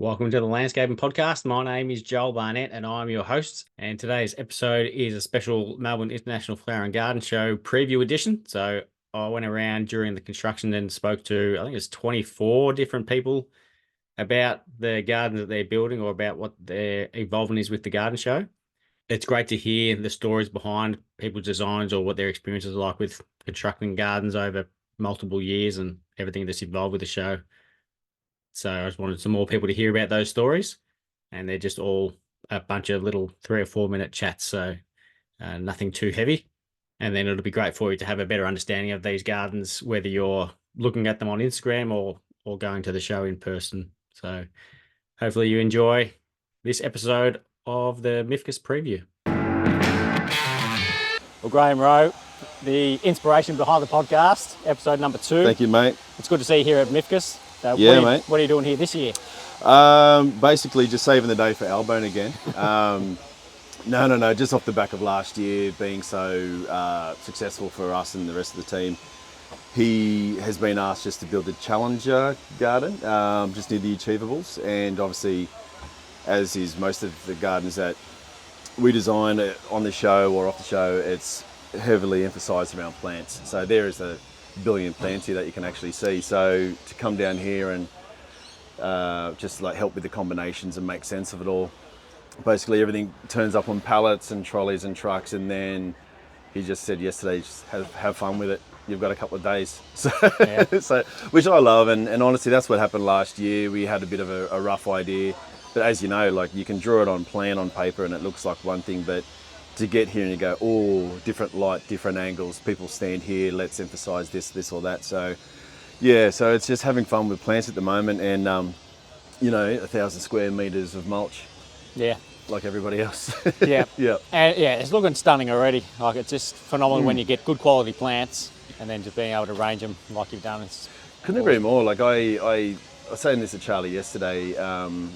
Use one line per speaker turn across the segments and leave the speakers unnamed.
Welcome to the Landscaping Podcast. My name is Joel Barnett and I'm your host. And today's episode is a special Melbourne International Flower and Garden Show preview edition. So I went around during the construction and spoke to, I think it's 24 different people about the gardens that they're building or about what their involvement is with the garden show. It's great to hear the stories behind people's designs or what their experiences are like with constructing gardens over multiple years and everything that's involved with the show. So I just wanted some more people to hear about those stories, and they're just all a bunch of little 3 or 4 minute chats, so nothing too heavy. And then it'll be great for you to have a better understanding of these gardens, whether you're looking at them on Instagram or going to the show in person. So hopefully you enjoy this episode of the MIFGS preview. Well, Grahame, Rowe, the inspiration behind the podcast, episode number 2.
Thank you, mate.
It's good to see you here at MIFGS.
Mate.
What are you doing here this year?
Basically just saving the day for Albone again. No, just off the back of last year being so successful for us and the rest of the team. He has been asked just to build a challenger garden, just near the Achievables, and obviously, as is most of the gardens that we design on the show or off the show, it's heavily emphasised around plants. So there is a billion plants here that you can actually see. So to come down here and just like help with the combinations and make sense of it all. Basically everything turns up on pallets and trolleys and trucks, and then he just said yesterday, just have fun with it. You've got a couple of days. So,
yeah.
so which I love, and honestly that's what happened last year. We had a bit of a rough idea, but as you know, like you can draw it on plan on paper and it looks like one thing, but to get here and you go, oh, different light, different angles, people stand here, let's emphasise this or that. So yeah, so it's just having fun with plants at the moment, and 1,000 square metres of mulch.
Yeah.
Like everybody else.
Yeah.
Yeah.
And yeah, it's looking stunning already. Like it's just phenomenal when you get good quality plants and then just being able to arrange them like you've done.
Couldn't agree more. Like I was saying this to Charlie yesterday.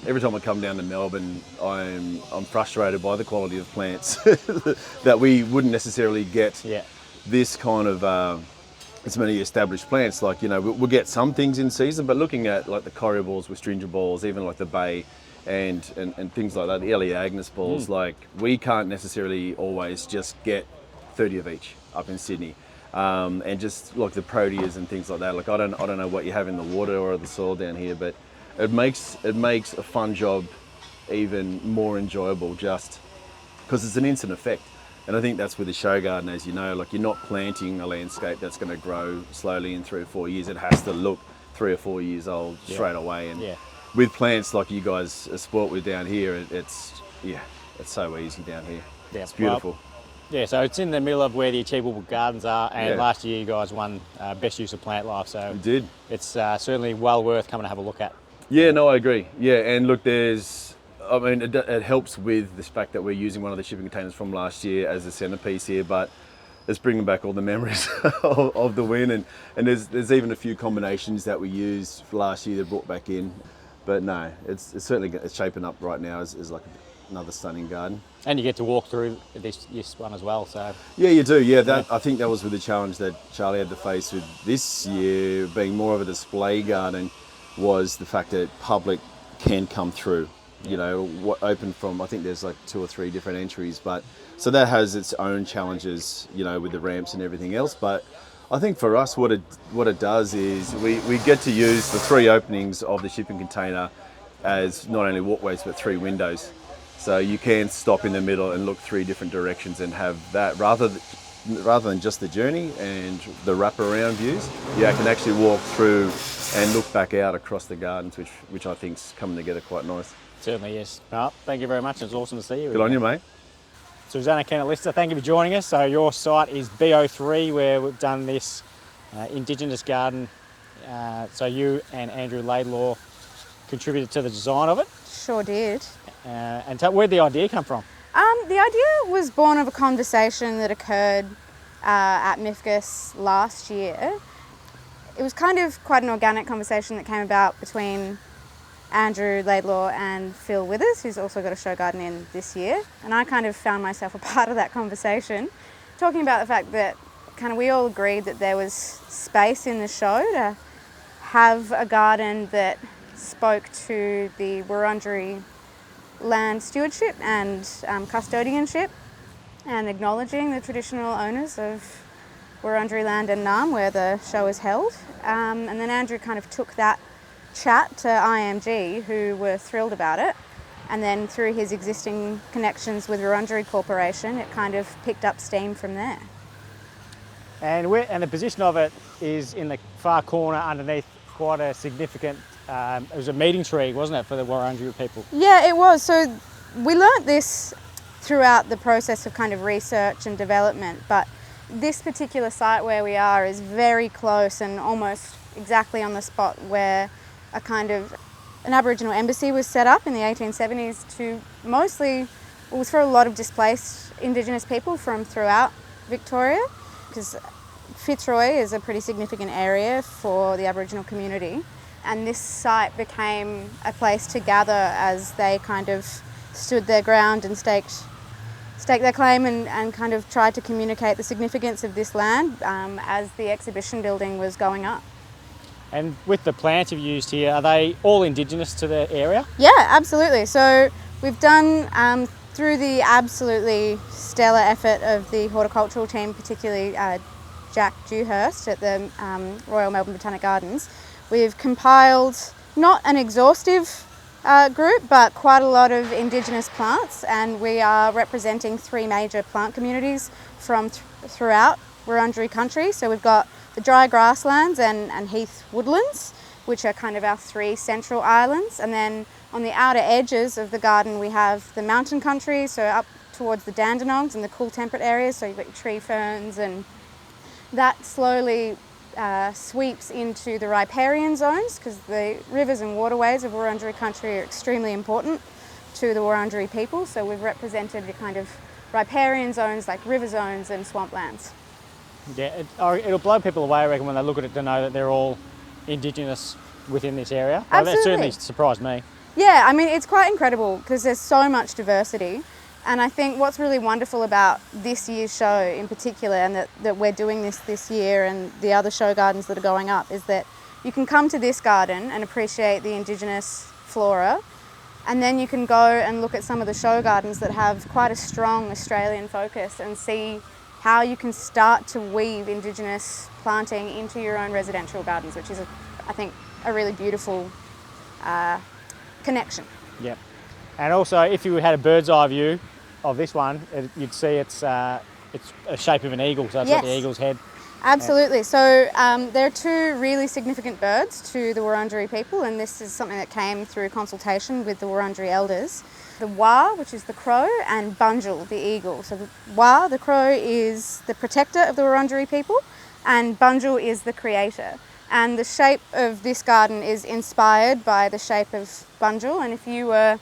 Every time I come down to Melbourne, I'm frustrated by the quality of plants that we wouldn't necessarily get.
Yeah.
This kind of as many established plants. Like we'll get some things in season, but looking at like the coryballs with stringent balls, even like the bay, and things like that, the Elaeagnus balls, like we can't necessarily always just get 30 of each up in Sydney. And just like the proteas and things like that. Like I don't know what you have in the water or the soil down here, but it makes a fun job even more enjoyable just because it's an instant effect. And I think that's with the show garden, as you know, like you're not planting a landscape that's going to grow slowly in 3 or 4 years. It has to look 3 or 4 years old straight away. And with plants like you guys sport with down here, it's so easy down here. Yeah. It's beautiful.
Well, yeah, so it's in the middle of where the Achievable Gardens are, and last year you guys won Best Use of Plant Life, so
we did.
It's certainly well worth coming to have a look at.
Yeah, no, I agree. Yeah, and look, it helps with the fact that we're using one of the shipping containers from last year as a centerpiece here, but it's bringing back all the memories of the win, and there's even a few combinations that we used last year that brought back in. But no, it's certainly shaping up right now as like another stunning garden.
And you get to walk through this one as well, so...
Yeah, you do, yeah. I think that was with the challenge that Charlie had to face with this year, being more of a display garden, was the fact that public can come through. Open from, I think there's like 2 or 3 different entries, but so that has its own challenges, with the ramps and everything else. But I think for us, what it does is we get to use the 3 openings of the shipping container as not only walkways, but 3 windows. So you can stop in the middle and look 3 different directions and have that, rather than just the journey and the wraparound views, you can actually walk through and look back out across the gardens, which I think's coming together quite nice.
Certainly, yes. Well, thank you very much. It's awesome to see you.
Good on you, mate.
Suzannah, Kennett, Lister, thank you for joining us. So your site is B03, where we've done this Indigenous garden. So you and Andrew Laidlaw contributed to the design of it.
Sure did.
And where'd the idea come from?
The idea was born of a conversation that occurred at MIFGS last year. It was kind of quite an organic conversation that came about between Andrew Laidlaw and Phil Withers, who's also got a show garden in this year. And I kind of found myself a part of that conversation, talking about the fact that we all agreed that there was space in the show to have a garden that spoke to the Wurundjeri land stewardship and custodianship, and acknowledging the traditional owners of Wurundjeri land and Naarm, where the show is held. And then Andrew kind of took that chat to IMG, who were thrilled about it. And then through his existing connections with Wurundjeri Corporation, it kind of picked up steam from there.
And the position of it is in the far corner underneath quite a significant, it was a meeting tree, wasn't it, for the Wurundjeri people?
Yeah, it was. So we learnt this throughout the process of kind of research and development, but this particular site where we are is very close and almost exactly on the spot where an Aboriginal embassy was set up in the 1870s to mostly, it was for a lot of displaced Indigenous people from throughout Victoria, because Fitzroy is a pretty significant area for the Aboriginal community, and this site became a place to gather as they kind of stood their ground and staked their claim and kind of tried to communicate the significance of this land as the exhibition building was going up.
And with the plants you've used here, are they all Indigenous to the area?
Yeah, absolutely. So we've done, through the absolutely stellar effort of the horticultural team, particularly Jack Dewhurst at the Royal Melbourne Botanic Gardens, we've compiled not an exhaustive group, but quite a lot of Indigenous plants, and we are representing 3 major plant communities from throughout Wurundjeri country. So we've got the dry grasslands and heath woodlands, which are kind of our 3 central islands, and then on the outer edges of the garden we have the mountain country, so up towards the Dandenongs and the cool temperate areas, so you've got your tree ferns, and that slowly sweeps into the riparian zones, because the rivers and waterways of Wurundjeri country are extremely important to the Wurundjeri people, so we've represented the kind of riparian zones like river zones and swamplands.
Yeah, it'll blow people away, I reckon, when they look at it to know that they're all Indigenous within this area.
Absolutely.
That certainly surprised me.
Yeah, I mean, it's quite incredible because there's so much diversity. And I think what's really wonderful about this year's show in particular, and that we're doing this year and the other show gardens that are going up, is that you can come to this garden and appreciate the Indigenous flora, and then you can go and look at some of the show gardens that have quite a strong Australian focus and see how you can start to weave Indigenous planting into your own residential gardens, which is, I think, a really beautiful connection.
Yeah. And also, if you had a bird's eye view of this one, you'd see it's a shape of an eagle, so it's got the eagle's head.
Absolutely. So there are 2 really significant birds to the Wurundjeri people, and this is something that came through consultation with the Wurundjeri elders. The Wah, which is the crow, and Bunjil, the eagle. So the Wah, the crow, is the protector of the Wurundjeri people, and Bunjil is the creator. And the shape of this garden is inspired by the shape of Bunjil, and if you were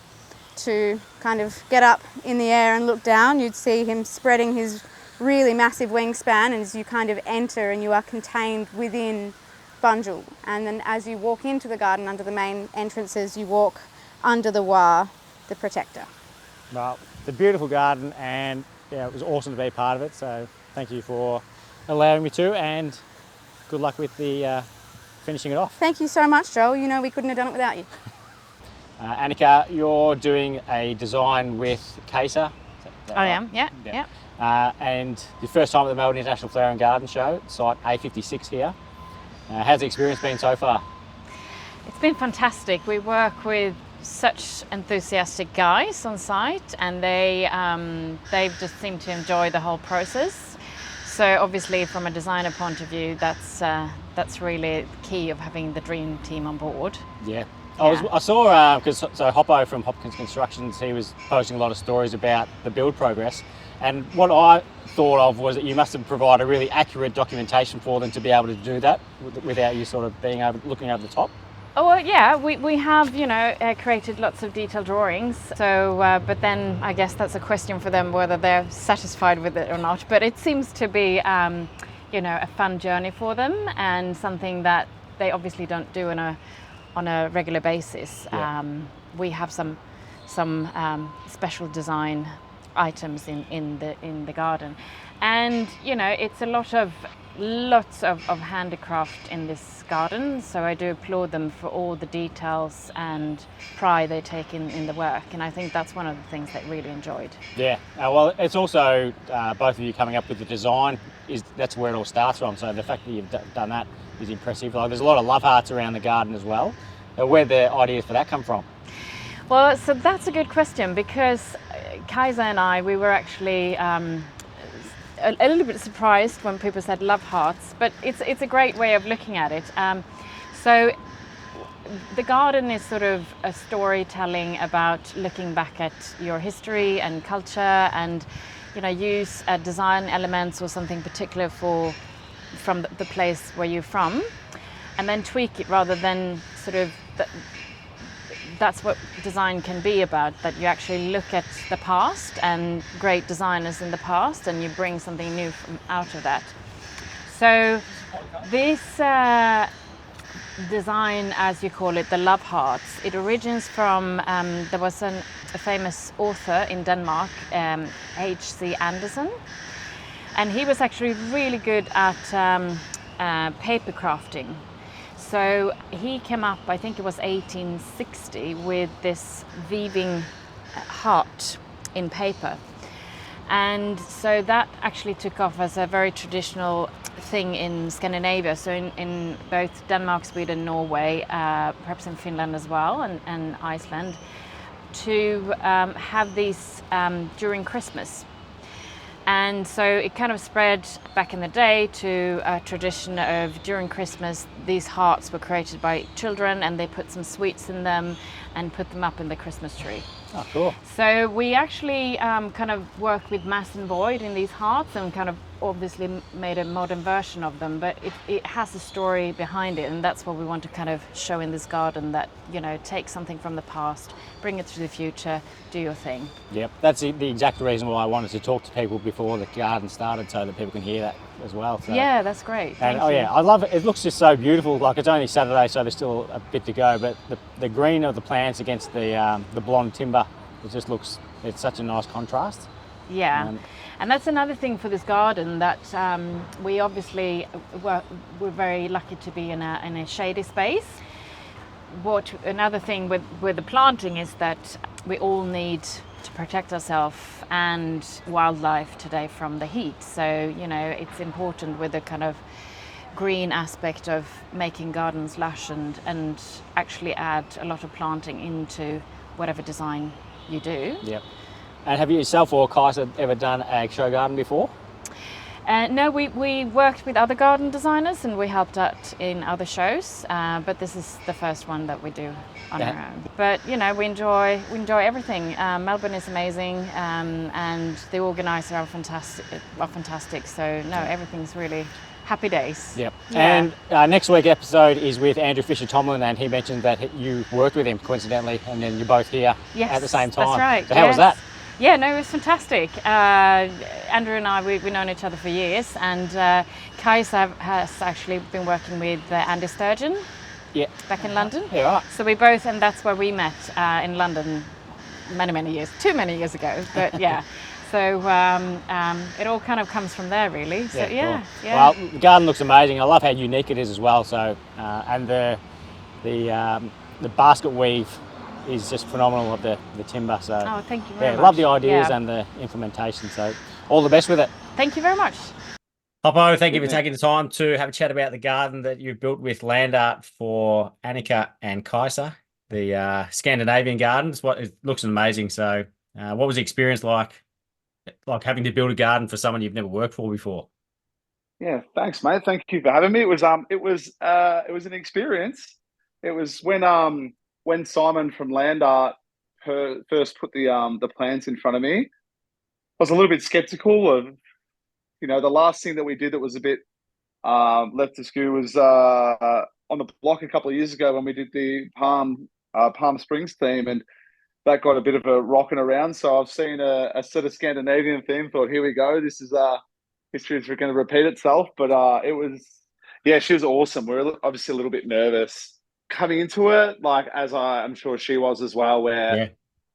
to kind of get up in the air and look down, you'd see him spreading his really massive wingspan as you kind of enter, and you are contained within Bunjil. And then as you walk into the garden under the main entrances, you walk under the Wah, the protector.
Well, it's a beautiful garden, and yeah, it was awesome to be part of it, so thank you for allowing me to, and good luck with the finishing it off.
Thank you so much, Joel. You know we couldn't have done it without you.
Annika, you're doing a design with Kajsa.
I am, yeah.
And your first time at the Melbourne International Flower and Garden Show, site A56 here. How's the experience been so far?
It's been fantastic. We work with such enthusiastic guys on site, and they just seem to enjoy the whole process. So obviously, from a designer point of view, that's really key of having the dream team on board.
Yeah. I saw, because Hoppo from Hopkins Constructions, he was posting a lot of stories about the build progress, and what I thought of was that you must have provided a really accurate documentation for them to be able to do that without you sort of being able looking over the top.
Oh well, yeah, we have created lots of detailed drawings. So, but then I guess that's a question for them whether they're satisfied with it or not. But it seems to be a fun journey for them, and something that they obviously don't do on a regular basis.
Yeah.
We have some special design items in the garden, and it's a lot of lots of handicraft in this garden, so I do applaud them for all the details and pride they take in the work, and I think that's one of the things they really enjoyed.
Yeah, well, it's also both of you coming up with the design, that's where it all starts from, so the fact that you've done that is impressive. Like, there's a lot of love hearts around the garden as well. Where'd the ideas for that come from?
Well, so that's a good question, because Kajsa and I, we were actually a little bit surprised when people said love hearts, but it's a great way of looking at it. So the garden is sort of a storytelling about looking back at your history and culture, and use design elements or something particular from the place where you're from, and then tweak it rather than sort of that's what design can be about, that you actually look at the past and great designers in the past and you bring something new out of that. So this design, as you call it, the love hearts, it originates from, there was a famous author in Denmark, H.C. Andersen, and he was actually really good at paper crafting. So he came up, I think it was 1860, with this weaving heart in paper. And so that actually took off as a very traditional thing in Scandinavia. So in both Denmark, Sweden, Norway, perhaps in Finland as well, and Iceland, to have these during Christmas. And so it kind of spread back in the day to a tradition of during Christmas, these hearts were created by children and they put some sweets in them and put them up in the Christmas tree.
Oh, cool.
So we actually kind of worked with mass and void in these hearts and kind of obviously made a modern version of them, but it has a story behind it, and that's what we want to kind of show in this garden, that, take something from the past, bring it to the future, do your thing.
Yep, that's the exact reason why I wanted to talk to people before the garden started, so that people can hear that as well. So.
Yeah, that's great.
And I love it. It looks just so beautiful. Like, it's only Saturday, so there's still a bit to go, but the green of the plants against the blonde timber, it's such a nice contrast.
Yeah, and that's another thing for this garden, that we obviously we're very lucky to be in a shady space. Another thing with the planting is that we all need to protect ourselves and wildlife today from the heat. So it's important with the kind of green aspect of making gardens lush and actually add a lot of planting into whatever design you do.
Yep. And have you yourself or Kajsa ever done a show garden before?
No, we worked with other garden designers and we helped out in other shows, but this is the first one that we do on our own. But we enjoy everything. Melbourne is amazing, and the organiser are fantastic. So everything's really happy days.
Yep.
Yeah.
And next week's episode is with Andrew Fisher-Tomlin, and he mentioned that you worked with him coincidentally, and then you're both here at the same time.
That's right.
So how was that?
Yeah, no, it was fantastic. Andrew and I, we've known each other for years, and Kajsa has actually been working with Andy Sturgeon back in London.
Yeah, right.
So we both, and that's where we met in London too many years ago, but yeah. So it all kind of comes from there, really. So yeah.
Well, the garden looks amazing. I love how unique it is as well. So and the basket weave is just phenomenal of the timber. So
thank you very much.
Love the ideas and the implementation. So all the best with it.
Thank you very much.
Hoppo, thank you for taking the time to have a chat about the garden that you've built with Landart for Annika and Kajsa, the Scandinavian gardens. It looks amazing. So what was the experience like having to build a garden for someone you've never worked for before?
Yeah, thanks, mate. Thank you for having me. It was an experience. It was when Simon from Landart first put the plans in front of me. I was a little bit skeptical of, the last thing that we did that was a bit left askew was on the block a couple of years ago when we did the Palm Springs theme, and that got a bit of a rocking around. So I've seen a sort of Scandinavian theme, thought, here we go. This is history is going to repeat itself. But she was awesome. We're obviously a little bit nervous coming into it, as I'm sure she was as well, where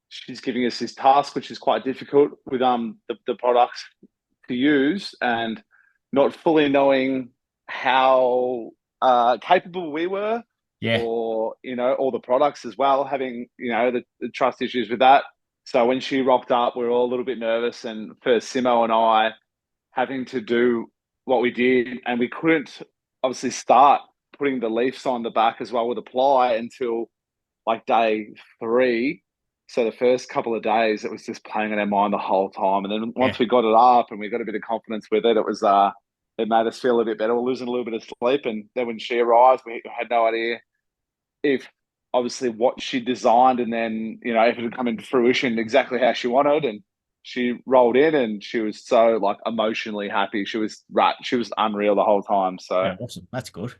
she's giving us this task, which is quite difficult with the products to use. And not fully knowing how capable we were,
Yeah.
or all the products as well, having the trust issues with that. So when she rocked up, we were all a little bit nervous, and for Simo and I having to do what we did, and we couldn't obviously start putting the leaves on the back as well with apply until like day 3. So the first couple of days, it was just playing in our mind the whole time. And then once we got it up and we got a bit of confidence with it, it was it made us feel a bit better. We're losing a little bit of sleep. And then when she arrived, we had no idea if obviously what she designed, and then if it had come into fruition exactly how she wanted. And she rolled in, and she was so like emotionally happy. She was unreal the whole time. So
Yeah, awesome. That's good.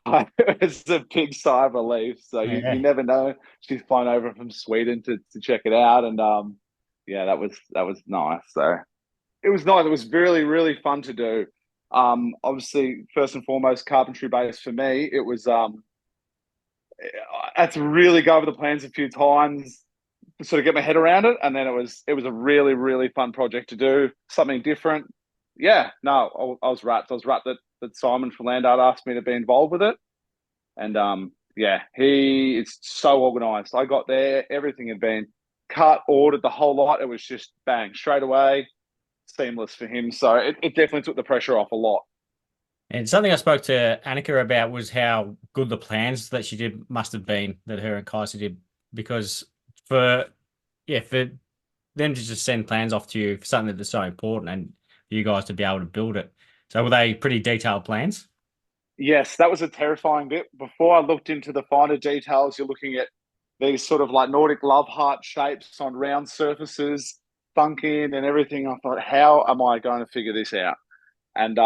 It's a big sigh of relief. So you never know. She's flown over from Sweden to check it out, and that was nice. So it was nice. It was really, really fun to do. Obviously, first and foremost, carpentry based for me. It was I had to really go over the plans a few times to sort of get my head around it, and then it was a really, really fun project to do, something different. Yeah, no, I was wrapped. I was wrapped that Simon from Landart asked me to be involved with it. And he is so organised. I got there, everything had been cut, ordered, the whole lot. It was just bang, straight away, seamless for him. So it definitely took the pressure off a lot.
And something I spoke to Annika about was how good the plans that she did must have been, that her and Kajsa did, because for them to just send plans off to you for something that's so important, and for you guys to be able to build it. So were they pretty detailed plans?
Yes, that was a terrifying bit. Before I looked into the finer details, you're looking at these sort of like Nordic love heart shapes on round surfaces, thunk in and everything. I thought, how am I going to figure this out? And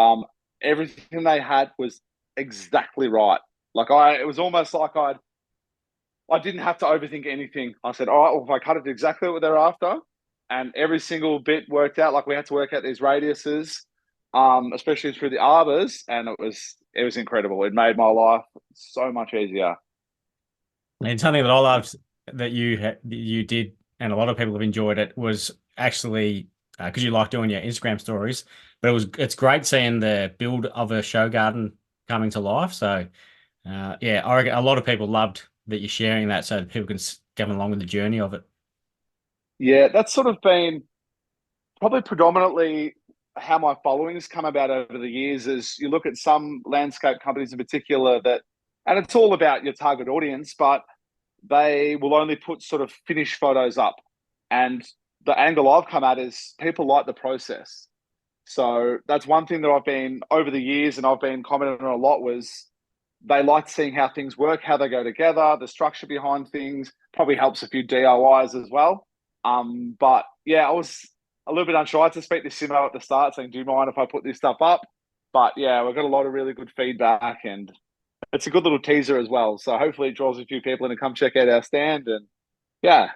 everything they had was exactly right. Like it was almost like I didn't have to overthink anything. I said, all right, well, if I cut it exactly what they're after, and every single bit worked out. Like we had to work out these radiuses, especially through the arbors, and it was incredible. It made my life so much easier.
And something that I loved that you did, and a lot of people have enjoyed it, was actually because you like doing your Instagram stories. But it's great seeing the build of a show garden coming to life. So I reckon a lot of people loved that you're sharing that, so that people can come along with the journey of it.
Yeah, that's sort of been probably predominantly how my following's come about over the years. Is you look at some landscape companies in particular and it's all about your target audience, but they will only put sort of finished photos up. And the angle I've come at is people like the process. So that's one thing that I've been over the years, and I've been commenting on a lot, was they like seeing how things work, how they go together, the structure behind things. Probably helps a few DIYs as well. But yeah, I was a little bit unsure. I had to speak to Simo at the start saying, do you mind if I put this stuff up? But yeah, we've got a lot of really good feedback, and it's a good little teaser as well. So hopefully it draws a few people in to come check out our stand. And it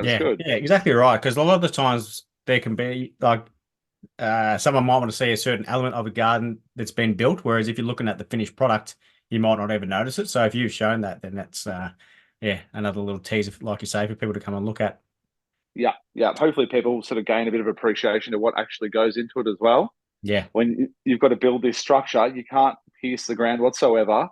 was good.
Yeah, exactly right. Because a lot of the times there can be like someone might want to see a certain element of a garden that's been built, whereas if you're looking at the finished product, you might not even notice it. So if you've shown that, then that's another little teaser, like you say, for people to come and look at.
Yeah. Hopefully people sort of gain a bit of appreciation of what actually goes into it as well.
Yeah.
When you've got to build this structure, you can't pierce the ground whatsoever.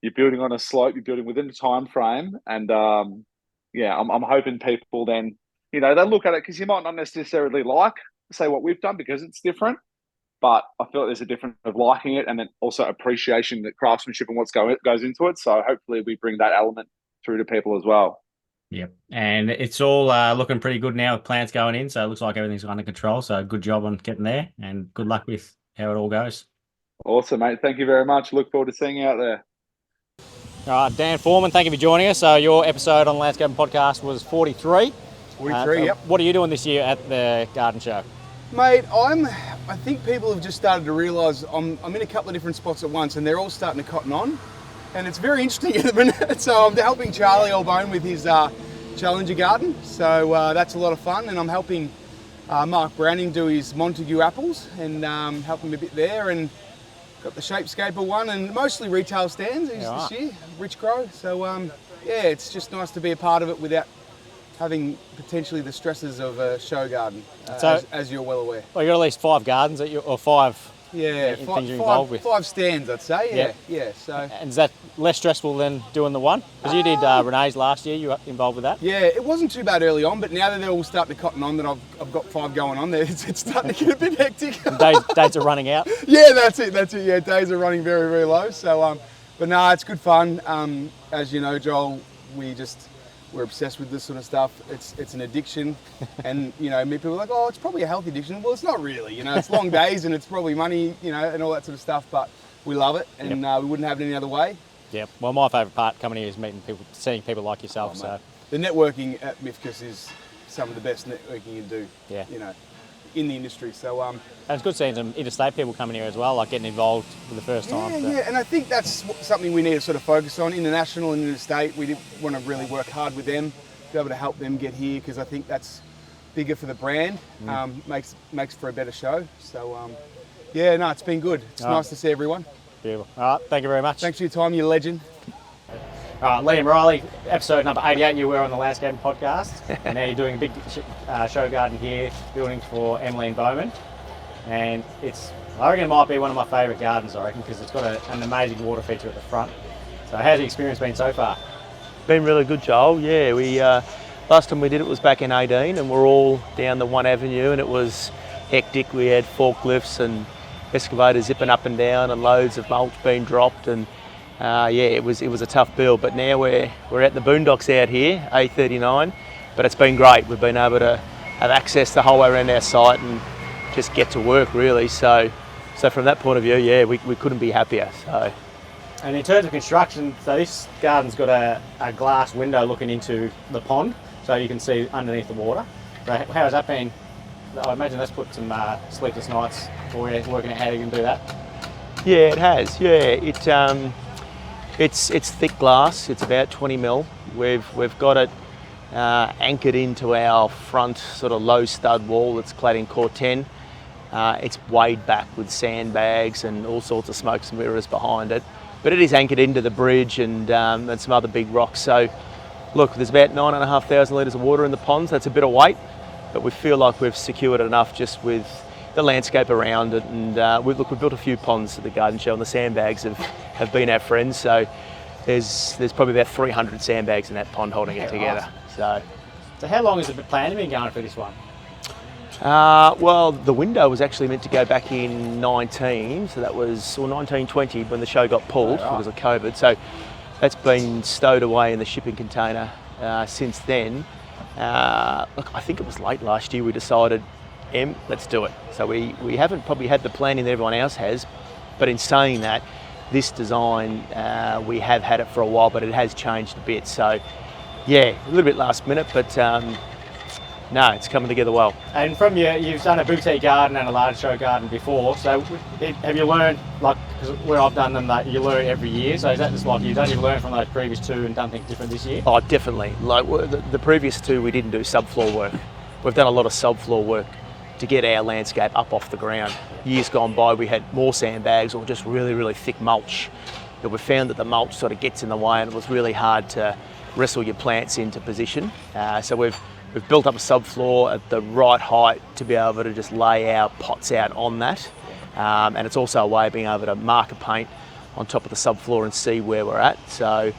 You're building on a slope, you're building within a time frame. And I'm hoping people then, they look at it, because you might not necessarily like, say, what we've done because it's different. But I feel like there's a difference of liking it, and then also appreciation that craftsmanship and what goes into it. So hopefully we bring that element through to people as well.
Yep. And it's all looking pretty good now with plants going in. So it looks like everything's under control. So good job on getting there, and good luck with how it all goes.
Awesome, mate. Thank you very much. Look forward to seeing you out there.
All right, Dan Foreman, thank you for joining us. So your episode on the Landscaping Podcast was 43.
43, yep.
What are you doing this year at the garden show?
Mate, I think people have just started to realise I'm in a couple of different spots at once, and they're all starting to cotton on. And it's very interesting at the minute. So I'm helping Charlie Albone with his Challenger garden. So that's a lot of fun. And I'm helping Mark Browning do his Montague apples, and helping him a bit there. And got the Shapescaper one, and mostly retail stands this year, Rich Crow. So it's just nice to be a part of it without having potentially the stresses of a show garden, as you're well aware.
Well, you've got at least 5 gardens or 5
Yeah,
things you're involved with.
5 stands, I'd say. Yeah. So.
And is that less stressful than doing the one? Because you did Renee's last year. You were involved with that.
Yeah, it wasn't too bad early on, but now that they're all starting to cotton on, that I've got 5 going on there, it's starting to get a bit hectic.
Days are running out.
Yeah, that's it. Yeah, days are running very, very low. So, but no, it's good fun. As you know, Joel, we're obsessed with this sort of stuff. It's an addiction, and people are like, oh, it's probably a healthy addiction. Well, it's not really. It's long days and it's probably money, and all that sort of stuff. But we love it, and we wouldn't have it any other way.
Yeah. Well, my favourite part coming here is meeting people, seeing people like yourself. So
the networking at MIFGS is some of the best networking you do.
Yeah.
In the industry. So
and it's good seeing some interstate people coming here as well, like getting involved for the first time.
Yeah, and I think that's something we need to sort of focus on. International and interstate, we want to really work hard with them, be able to help them get here, because I think that's bigger for the brand, makes for a better show. So it's been good. It's nice to see everyone.
Beautiful. All right, thank you very much.
Thanks for your time, you legend.
Liam Riley, episode number 88, you were on the Landscaping Podcast, and now you're doing a big show garden here, building for Emmaline Bowman, and I reckon it might be one of my favourite gardens, because it's got an amazing water feature at the front. So how's the experience been so far?
Been really good, Joel. Yeah, we last time we did it was back in 18, and we're all down the one avenue, and it was hectic. We had forklifts and excavators zipping up and down, and loads of mulch being dropped, and it was a tough build, but now we're at the boondocks out here, A39, but it's been great. We've been able to have access the whole way around our site and just get to work, really. So from that point of view, we couldn't be happier. So.
And in terms of construction, so this garden's got a glass window looking into the pond, so you can see underneath the water. So how has that been? I imagine that's put some sleepless nights for you, working out how you can do that.
Yeah, it has. Yeah, It's thick glass. It's about 20 mil. We've got it anchored into our front sort of low stud wall that's clad in Corten. It's weighed back with sandbags and all sorts of smokes and mirrors behind it. But it is anchored into the bridge and some other big rocks. So look, there's about 9,500 litres of water in the ponds. That's a bit of weight, but we feel like we've secured it enough just with the landscape around it, and we've built a few ponds at the garden show, and the sandbags have been our friends. So there's probably about 300 sandbags in that pond holding it together.
Nice. So how long has the plan been going for this one?
Well, the window was actually meant to go back in 19, so that was 1920 when the show got pulled because of COVID. So that's been stowed away in the shipping container since then. Look, I think it was late last year we decided, let's do it. So we haven't probably had the planning that everyone else has, but in saying that, this design, we have had it for a while, but it has changed a bit. So yeah, a little bit last minute, but no, it's coming together well.
And from you've done a boutique garden and a large show garden before, so have you learned, like, because where I've done them, that you learn every year, so is that just like you've learned from those previous two and done things different this year?
Oh, definitely. Like the previous two, we didn't do subfloor work. We've done a lot of subfloor work to get our landscape up off the ground. Years gone by, we had more sandbags or just really, really thick mulch. But we found that the mulch sort of gets in the way, and it was really hard to wrestle your plants into position. So we've built up a subfloor at the right height to be able to just lay our pots out on that. And it's also a way of being able to marker paint on top of the subfloor and see where we're at. So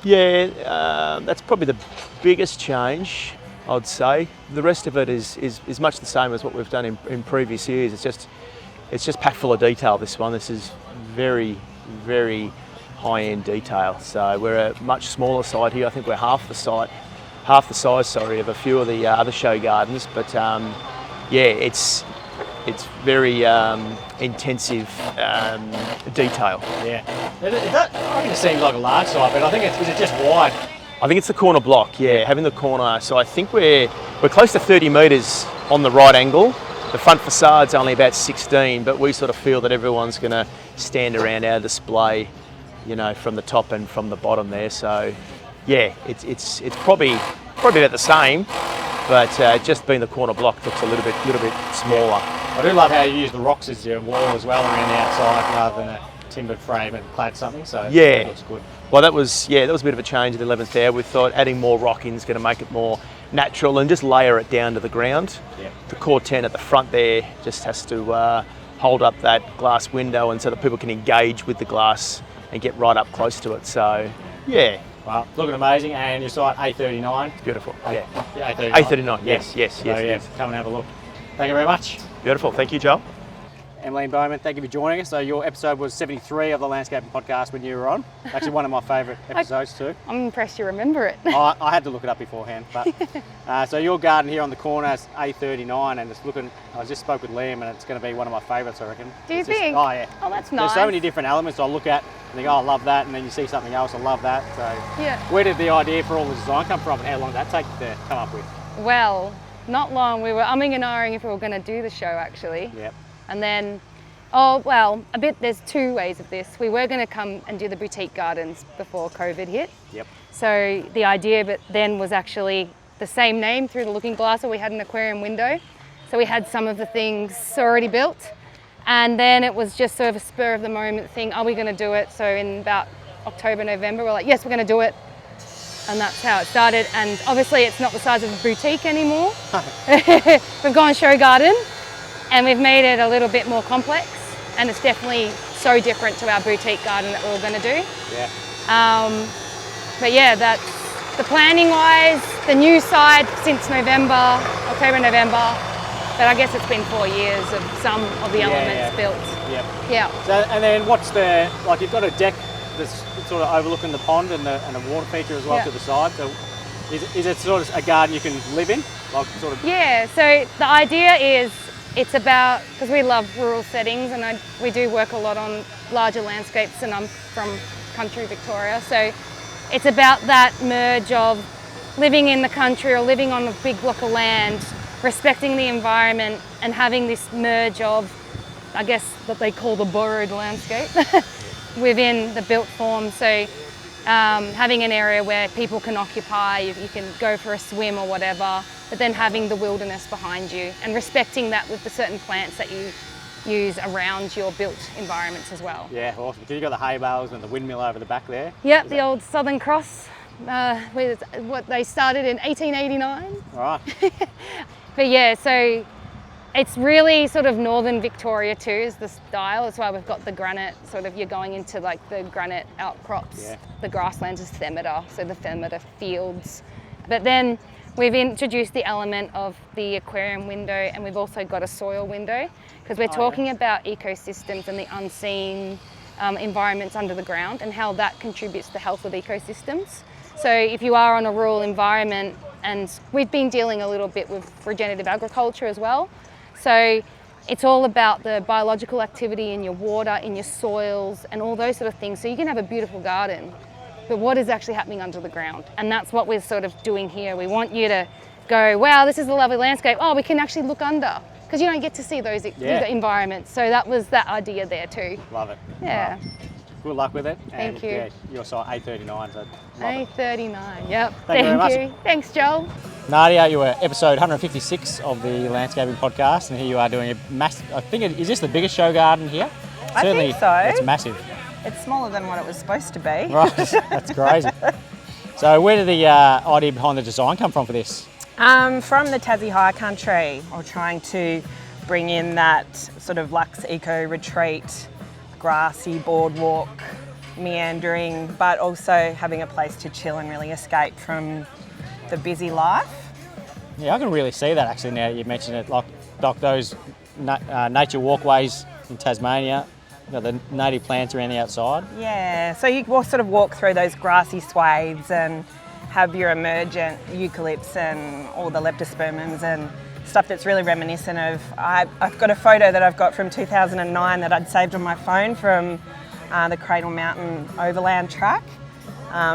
yeah, that's probably the biggest change, I'd say. The rest of it is much the same as what we've done in previous years. It's just packed full of detail, this one. This is very, very high-end detail. So we're a much smaller site here. I think we're half the size of a few of the other show gardens. But yeah, it's very intensive detail.
Yeah. I think it seems like a large site, but I think is it just wide?
I think it's the corner block, yeah, having the corner. So I think we're close to 30 metres on the right angle. The front facade's only about 16, but we sort of feel that everyone's going to stand around our display, you know, from the top and from the bottom there. So yeah, it's probably about the same, but just being the corner block looks a little bit smaller.
I do love how you use the rocks as your wall as well around the outside rather than a timbered frame and clad something. So
yeah,
it looks good.
Well, that was a bit of a change at the 11th hour. We thought adding more rocking is going to make it more natural and just layer it down to the ground.
Yeah.
The core 10 at the front there just has to hold up that glass window and so that people can engage with the glass and get right up close to it. So, yeah.
Well, looking amazing, and your site A39.
Beautiful.
Yeah, A39.
A39, yes.
Come and have a look. Thank you very much.
Beautiful. Thank you, Joel.
Emmaline, Bowman, thank you for joining us. So your episode was 73 of the Landscaping Podcast when you were on. Actually one of my favourite episodes too.
I'm impressed you remember it.
I had to look it up beforehand. But so your garden here on the corner is A39, and it's looking, I just spoke with Liam, and it's going to be one of my favourites, I reckon.
Do you think?
Oh yeah.
Oh, that's nice.
There's so many different elements I look at and think, oh, I love that, and then you see something else, I love that. So
Yeah.
where did the idea for all the design come from, and how long did that take to come up with?
Well, not long. We were umming and ahhing if we were going to do the show, actually.
Yep.
And then, oh, well, there's two ways of this. We were going to come and do the boutique gardens before COVID hit.
Yep.
So the idea but then was actually the same name, Through the Looking Glass, where we had an aquarium window. So we had some of the things already built. And then it was just sort of a spur of the moment thing, are we going to do it? So in about October, November, we're like, yes, we're going to do it. And that's how it started. And obviously it's not the size of a boutique anymore. We've gone show garden and we've made it a little bit more complex. And it's definitely so different to our boutique garden that we were going to do.
Yeah.
But yeah, that's the planning wise, the new side since October, November. But I guess it's been 4 years of some of the elements built.
Yep.
Yeah.
So, and then what's the, like you've got a deck that's sort of overlooking the pond and a water feature as well to the side. So is it sort of a garden you can live in? Like sort of.
Yeah, so the idea is it's about, because we love rural settings and we do work a lot on larger landscapes, and I'm from country Victoria. So it's about that merge of living in the country or living on a big block of land, respecting the environment and having this merge of, I guess, what they call the borrowed landscape within the built form. So having an area where people can occupy, you can go for a swim or whatever, but then having the wilderness behind you and respecting that with the certain plants that you use around your built environments as well.
Yeah, awesome. Because you've got the hay bales and the windmill over the back there.
Yep, the old Southern Cross, what they started in 1889.
Right.
But yeah, so it's really sort of northern Victoria too is the style. That's why we've got the granite, sort of you're going into like the granite outcrops.
Yeah.
The grasslands is Demeter, so the Demeter fields. But then we've introduced the element of the aquarium window, and we've also got a soil window, because we're talking about ecosystems and the unseen environments under the ground and how that contributes to the health of ecosystems. So if you are on a rural environment, and we've been dealing a little bit with regenerative agriculture as well. So it's all about the biological activity in your water, in your soils, and all those sort of things. So you can have a beautiful garden, but what is actually happening under the ground? And that's what we're sort of doing here. We want you to go, wow, this is a lovely landscape. Oh, we can actually look under, because you don't get to see those environments. So that was that idea there too.
Love it.
Yeah.
Good luck with it.
Thank you.
Yeah, your site A39, so love it.
A39, yep.
Thank you very much.
Thanks, Joel.
Nadia, you were episode 156 of the Landscaping Podcast, and here you are doing a massive, I think, is this the biggest show garden here?
I
Certainly,
think so.
It's massive.
It's smaller than what it was supposed to be.
Right, that's crazy. So where did the idea behind the design come from for this?
From the Tassie High Country, or trying to bring in that sort of luxe eco retreat, grassy boardwalk, meandering, but also having a place to chill and really escape from the busy life.
Yeah, I can really see that actually now that you mentioned it, like those nature walkways in Tasmania, you know, the native plants around the outside.
Yeah, so you sort of walk through those grassy swathes and have your emergent eucalypts and all the leptospermums and stuff that's really reminiscent of, I've got a photo that I've got from 2009 that I'd saved on my phone from the Cradle Mountain Overland track.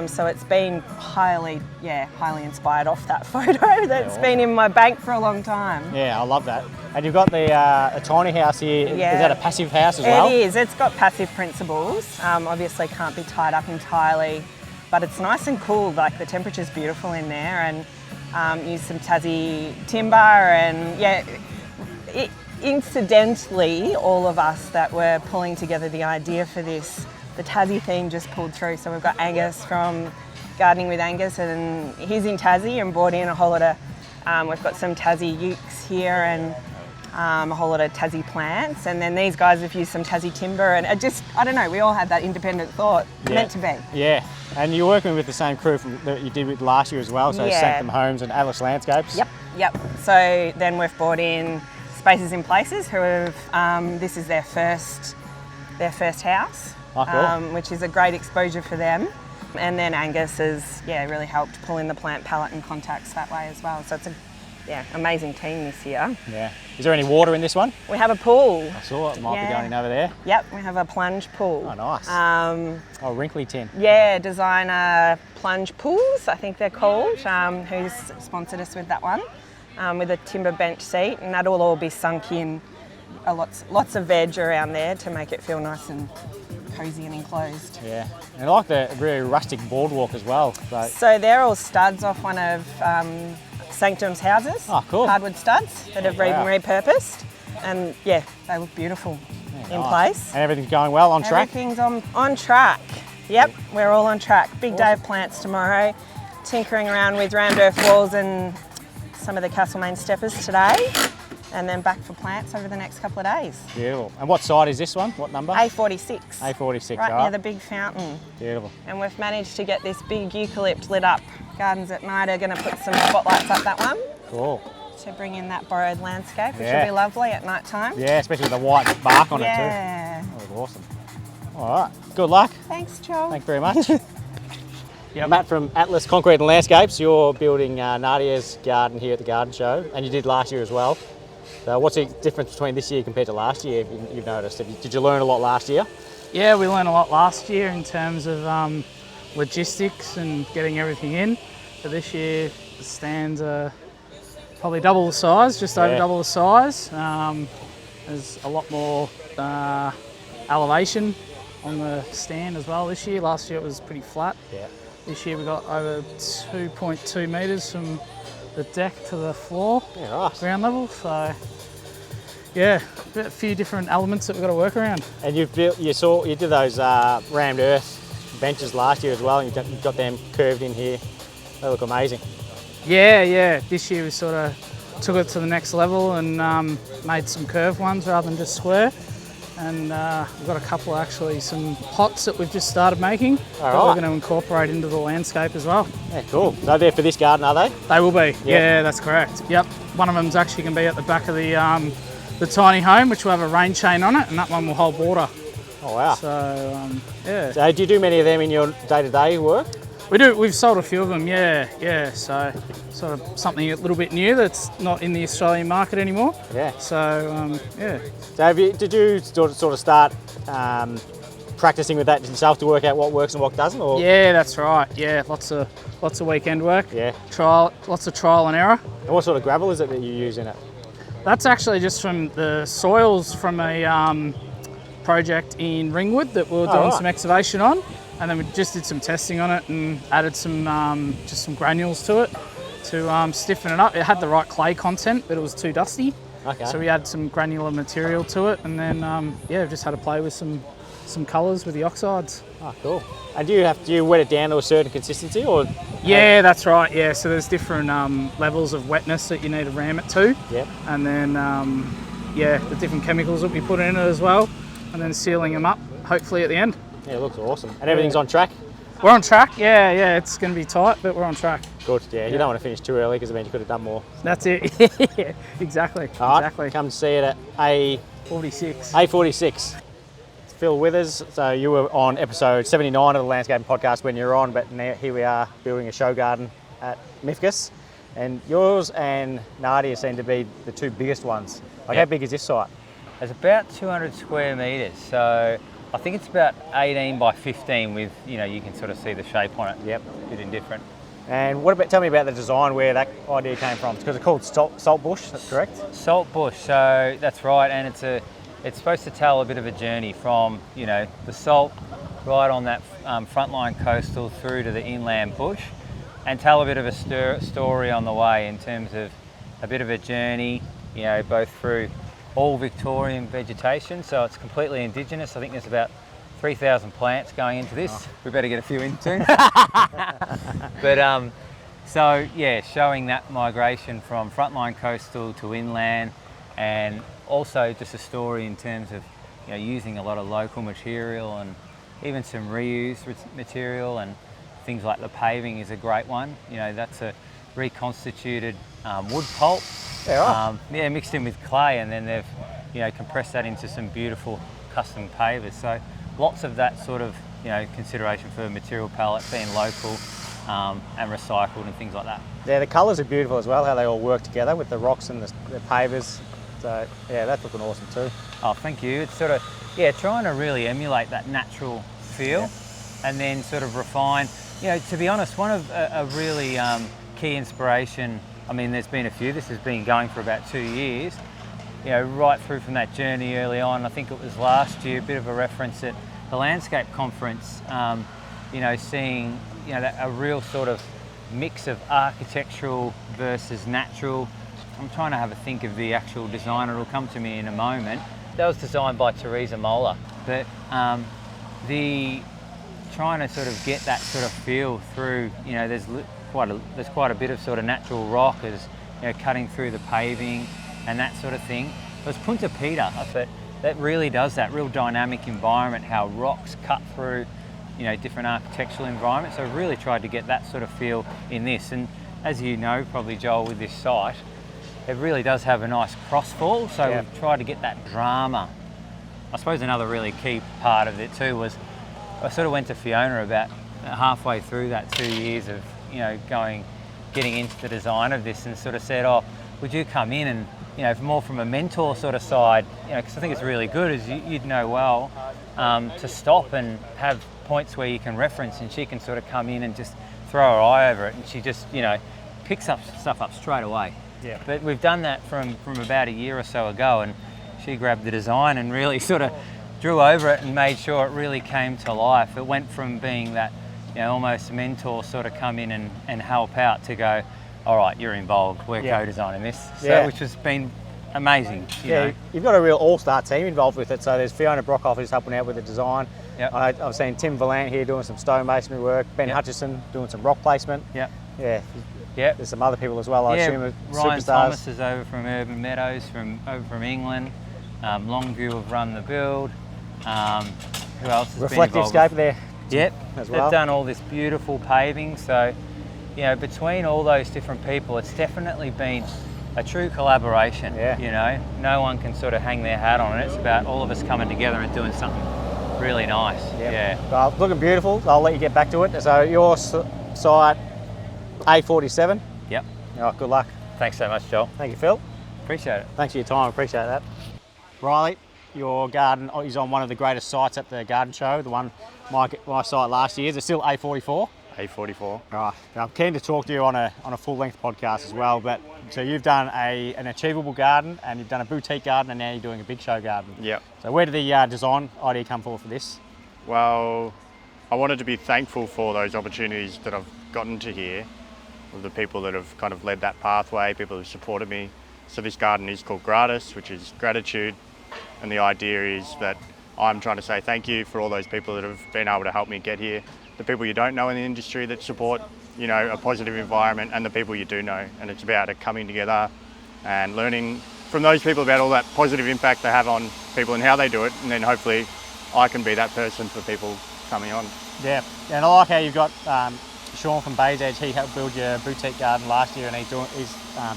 So it's been highly inspired off that photo that's been in my bank for a long time.
Yeah, I love that. And you've got the a tiny house here.
Yeah.
Is that a passive house as well?
It is. It's got passive principles. Obviously can't be tied up entirely, but it's nice and cool. Like the temperature's beautiful in there, and use some Tassie timber, and incidentally, all of us that were pulling together the idea for this, the Tassie theme just pulled through. So we've got Angus from Gardening with Angus, and he's in Tassie and brought in a whole lot of, we've got some Tassie ukes here, and a whole lot of Tassie plants, and then these guys have used some Tassie timber, and it just, I don't know, we all had that independent thought, meant to be.
Yeah, and you're working with the same crew that you did with last year as well, so Sanctum Homes and Atlas Landscapes.
Yep. So then we've brought in Spaces in Places, who have, this is their first house, which is a great exposure for them. And then Angus has, really helped pull in the plant palette and contacts that way as well. So it's a amazing team this year.
Yeah. Is there any water in this one?
We have a pool.
I saw it might be going in over there.
Yep, we have a plunge pool.
Oh, nice. Wrinkly tin.
Yeah, Designer Plunge Pools, I think they're called, who's sponsored us with that one, with a timber bench seat, and that'll all be sunk in. Lots of veg around there to make it feel nice and cosy and enclosed.
Yeah, and I like the really rustic boardwalk as well.
So they're all studs off one of Sanctum's houses.
Oh, cool.
Hardwood studs that have been repurposed, and they look beautiful in place.
And everything's going well, on track?
Everything's on track. Yep, we're all on track. Big day of plants tomorrow. Tinkering around with round earth walls and some of the Castlemaine steppers today, and then back for plants over the next couple of days.
Beautiful. And what side is this one? What number?
A46.
A46,
right near the big fountain.
Beautiful.
And we've managed to get this big eucalypt lit up. Gardens at Night are going to put some spotlights up that one.
Cool.
To bring in that borrowed landscape, which will be lovely at night time.
Yeah, especially with the white bark on it too.
Yeah.
That was awesome. All right, good luck.
Thanks, Joel.
Thanks very much. Matt from Atlas Concrete and Landscapes, you're building Nadia's garden here at the garden show, and you did last year as well. So what's the difference between this year compared to last year, you've noticed? Did you learn a lot last year?
Yeah, we learned a lot last year in terms of logistics and getting everything in. But this year, the stands are probably double the size, just over double the size. There's a lot more elevation on the stand as well this year. Last year it was pretty flat.
Yeah.
This year we got over 2.2 metres from the deck to the floor, ground level. So a few different elements that we've got to work around.
And you did those rammed earth benches last year as well, and you've got them curved in here. They look amazing.
Yeah. This year we sort of took it to the next level and made some curved ones rather than just square. And we've got a couple some pots that we've just started making that we're going to incorporate into the landscape as well.
Yeah, cool. So they're for this garden, are they?
They will be. Yeah, that's correct. Yep. One of them's actually going to be at the back of the tiny home, which will have a rain chain on it, and that one will hold water.
Oh wow.
So
So do you do many of them in your day-to-day work?
We do. We've sold a few of them. Yeah. So sort of something a little bit new that's not in the Australian market anymore.
Yeah.
So
So did you sort of start practicing with that yourself to work out what works and what doesn't? Or?
Yeah, that's right. Yeah, lots of weekend work.
Yeah.
Lots of trial and error.
And what sort of gravel is it that you use in it?
That's actually just from the soils from a project in Ringwood that we were doing some excavation on. And then we just did some testing on it and added some just some granules to it to stiffen it up. It had the right clay content, but it was too dusty.
Okay.
So we added some granular material to it, and then we've just had to play with some colours with the oxides.
Oh, cool. And do you wet it down to a certain consistency, or?
Yeah, that's right. Yeah, so there's different levels of wetness that you need to ram it to.
Yep.
And then the different chemicals that we put in it as well, and then sealing them up hopefully at the end.
Yeah, it looks awesome. And everything's on track?
We're on track, yeah. It's going to be tight, but we're on track.
Good, yeah. You don't want to finish too early because I mean you could have done more.
That's it. Exactly.
All right, come see it at
A46.
A46. Phil Withers. So you were on episode 79 of the Landscaping Podcast when you were on, but now here we are building a show garden at MIFGS. And yours and Nadia seem to be the two biggest ones. How big is this site?
It's about 200 square metres. So I think it's about 18 by 15 with, you can sort of see the shape on it.
Yep.
A bit indifferent.
And tell me about the design, where that idea came from. It's because it's called Salt Bush, that's correct?
Salt Bush, so that's right, and it's supposed to tell a bit of a journey from, the salt right on that frontline coastal through to the inland bush, and tell a bit of a story on the way in terms of a bit of a journey, both through all Victorian vegetation, so it's completely indigenous. I think there's about 3,000 plants going into this. Oh. We better get a few in soon. But showing that migration from frontline coastal to inland, and also just a story in terms of using a lot of local material and even some reused material, and things like the paving is a great one. That's a reconstituted wood pulp, mixed in with clay, and then they've compressed that into some beautiful custom pavers. So lots of that sort of consideration for the material palette being local and recycled and things like that.
Yeah, the colours are beautiful as well, how they all work together with the rocks and the pavers. So yeah, that's looking awesome too.
Oh, thank you. It's sort of, trying to really emulate that natural feel, and then sort of refine. To be honest, one of a really key inspiration, I mean, there's been a few, this has been going for about 2 years, right through from that journey early on. I think it was last year, a bit of a reference at the landscape conference, seeing, a real sort of mix of architectural versus natural. I'm trying to have a think of the actual design, it'll come to me in a moment. That was designed by Teresa Moller, but the trying to sort of get that sort of feel through, there's quite a bit of sort of natural rock as cutting through the paving and that sort of thing. It was Punta Pita, but that really does that real dynamic environment, how rocks cut through different architectural environments. So I really tried to get that sort of feel in this, and as you know probably, Joel, with this site, it really does have a nice crossfall, so we've tried to get that drama. I suppose another really key part of it too was I sort of went to Fiona about halfway through that 2 years of getting into the design of this, and sort of said, oh, would you come in and more from a mentor sort of side, because I think it's really good, as you'd know well, to stop and have points where you can reference, and she can sort of come in and just throw her eye over it, and she just picks up stuff up straight away. Yeah. But we've done that from about a year or so ago, and she grabbed the design and really sort of drew over it and made sure it really came to life. It went from being that almost mentor sort of come in and help out to go, all right, you're involved, we're co-designing this, so, which has been amazing.
You've got a real all-star team involved with it. So there's Fiona Brockhoff who's helping out with the design. Yep. I've seen Tim Valant here doing some stonemasonry work, Ben Hutchison doing some rock placement. Yeah. There's some other people as well, I assume,
Ryan
superstars.
Thomas is over from Urban Meadows, over from England. Longview have run the build. Who else has
Reflective
been involved?
Scape there.
Yep,
as well.
They've done all this beautiful paving. So, between all those different people, it's definitely been a true collaboration. No one can sort of hang their hat on it. It's about all of us coming together and doing something really nice.
Well, looking beautiful. I'll let you get back to it. So your site, A47.
Yep.
Oh, good luck.
Thanks so much, Joel.
Thank you, Phil.
Appreciate it.
Thanks for your time. Appreciate that. Riley, your garden is on one of the greatest sites at the garden show, the one my site last year. Is it still A44?
A44.
Right. I'm keen to talk to you on a full-length podcast as well. But so you've done an achievable garden, and you've done a boutique garden, and now you're doing a big show garden.
Yep.
So where did the design idea come for this?
Well, I wanted to be thankful for those opportunities that I've gotten to here, of the people that have kind of led that pathway, people who've supported me. So this garden is called Gratus, which is gratitude, and the idea is that I'm trying to say thank you for all those people that have been able to help me get here, the people you don't know in the industry that support, a positive environment, and the people you do know. And it's about it coming together and learning from those people about all that positive impact they have on people and how they do it, and then hopefully I can be that person for people coming on.
Yeah, and I like how you've got Shaun from Bay's Edge. He helped build your boutique garden last year, and he's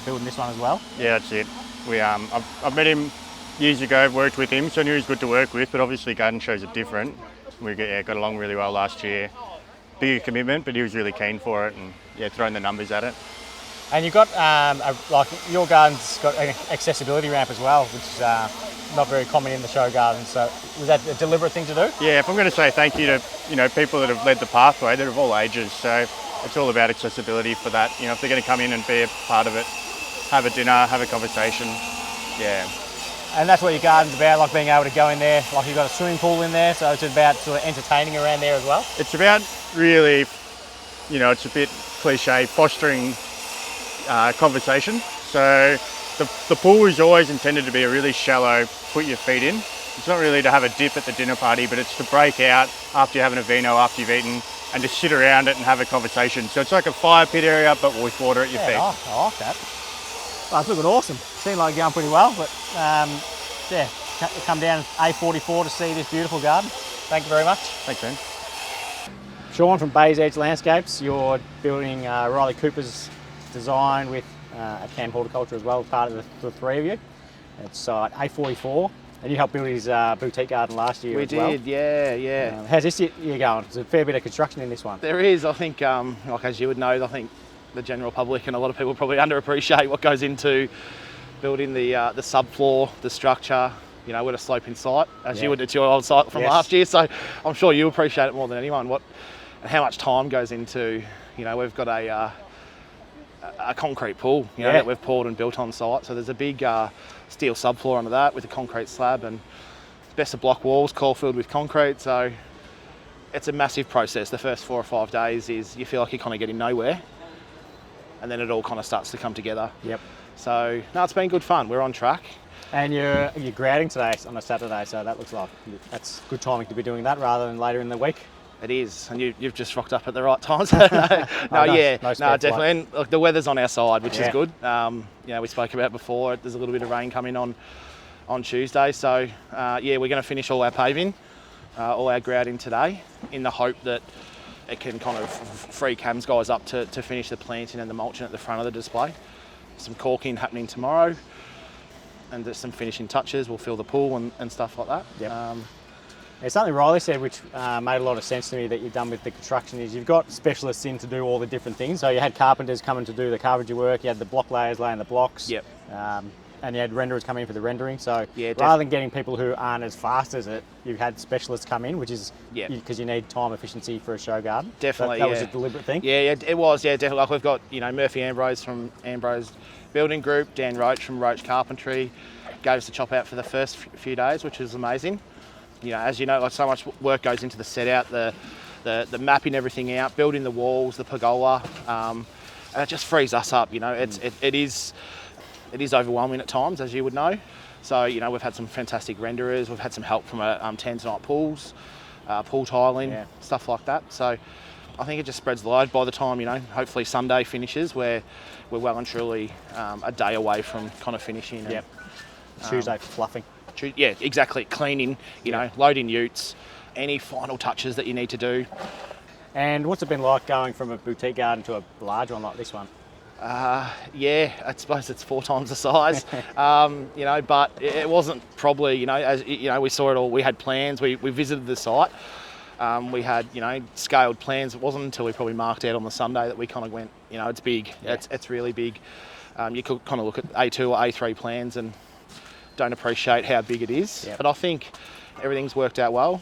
building this one as well.
Yeah, that's it. I've met him years ago, worked with him, so I knew he was good to work with, but obviously garden shows are different. We got along really well last year. Big commitment, but he was really keen for it, and throwing the numbers at it.
And you've got, your garden's got an accessibility ramp as well, which is not very common in the show garden. So was that a deliberate thing to do?
Yeah, if I'm going to say thank you to, people that have led the pathway, they're of all ages. So it's all about accessibility for that. If they're going to come in and be a part of it, have a dinner, have a conversation. Yeah.
And that's what your garden's about, like being able to go in there, like you've got a swimming pool in there, so it's about sort of entertaining around there as well?
It's about really, it's a bit cliche, fostering conversation. So the pool is always intended to be a really shallow, put your feet in. It's not really to have a dip at the dinner party, but it's to break out after you're having a vino, after you've eaten, and just sit around it and have a conversation. So it's like a fire pit area, but with water at your feet.
I like that. Well, it's looking awesome. Seemed like going pretty well, but yeah, come down A44 to see this beautiful garden. Thank you very much.
Thanks, Ben.
Shaun from Bay's Edge Landscapes. You're building Riley Cooper's design with ABCAM Horticulture as well, part of the three of you. It's site A44, and you helped build his boutique garden last year.
We
as well.
did, yeah.
How's this year going? There's a fair bit of construction in this one.
There is, I think, like as you would know, I think the general public and a lot of people probably underappreciate what goes into building the subfloor, the structure. You know, we're a sloping site, as you would at your old site from last year. So I'm sure you appreciate it more than anyone. And how much time goes into, you know, we've got a concrete pool, you know, that we've poured and built on site. So there's a big steel subfloor under that with a concrete slab and best of block walls, core filled with concrete. So it's a massive process. The first 4 or 5 days is you feel like you're kind of getting nowhere, and then it all kind of starts to come together.
Yep.
So no, it's been good fun. We're on track.
And you're grouting today on a Saturday, so that looks like that's good timing to be doing that rather than later in the week.
It is, and you've just rocked up at the right time. So definitely. And look, the weather's on our side, which is good. You know, we spoke about before. There's a little bit of rain coming on Tuesday, so we're going to finish all our paving, all our grouting today, in the hope that it can kind of free cams guys up to finish the planting and the mulching at the front of the display. Some caulking happening tomorrow, and there's some finishing touches. We'll fill the pool and stuff like that.
Yep. It's something Riley said which made a lot of sense to me that you've done with the construction is you've got specialists in to do all the different things. So you had carpenters coming to do the carpentry work, you had the block layers laying the blocks, and you had renderers come in for the rendering. So rather than getting people who aren't as fast as it, you've had specialists come in, which is because you need time efficiency for a show garden.
Definitely,
that was a deliberate thing.
Yeah, it was. Yeah, definitely. Like we've got, you know, Murphy Ambrose from Ambrose Building Group, Dan Roach from Roach Carpentry, gave us the chop out for the first few days, which was amazing. You know, as you know, like so much work goes into the set out, the mapping everything out, building the walls, the pergola, and it just frees us up. You know, it is overwhelming at times, as you would know. So you know, we've had some fantastic renderers, we've had some help from Tanzanite pools, pool tiling, stuff like that. So I think it just spreads the load. By the time, you know, hopefully Sunday finishes, we're well and truly a day away from kind of finishing.
Yep. Tuesday fluffing.
Yeah, exactly. Cleaning, you know, loading utes, any final touches that you need to do.
And what's it been like going from a boutique garden to a large one like this one?
I suppose it's 4 times the size. You know, but it wasn't probably, you know, as you know, we saw it all. We had plans. We visited the site. We had, you know, scaled plans. It wasn't until we probably marked out on the Sunday that we kind of went, you know, it's big. Yeah. It's really big. You could kind of look at A2 or A3 plans and don't appreciate how big it is. Yep. But I think everything's worked out well.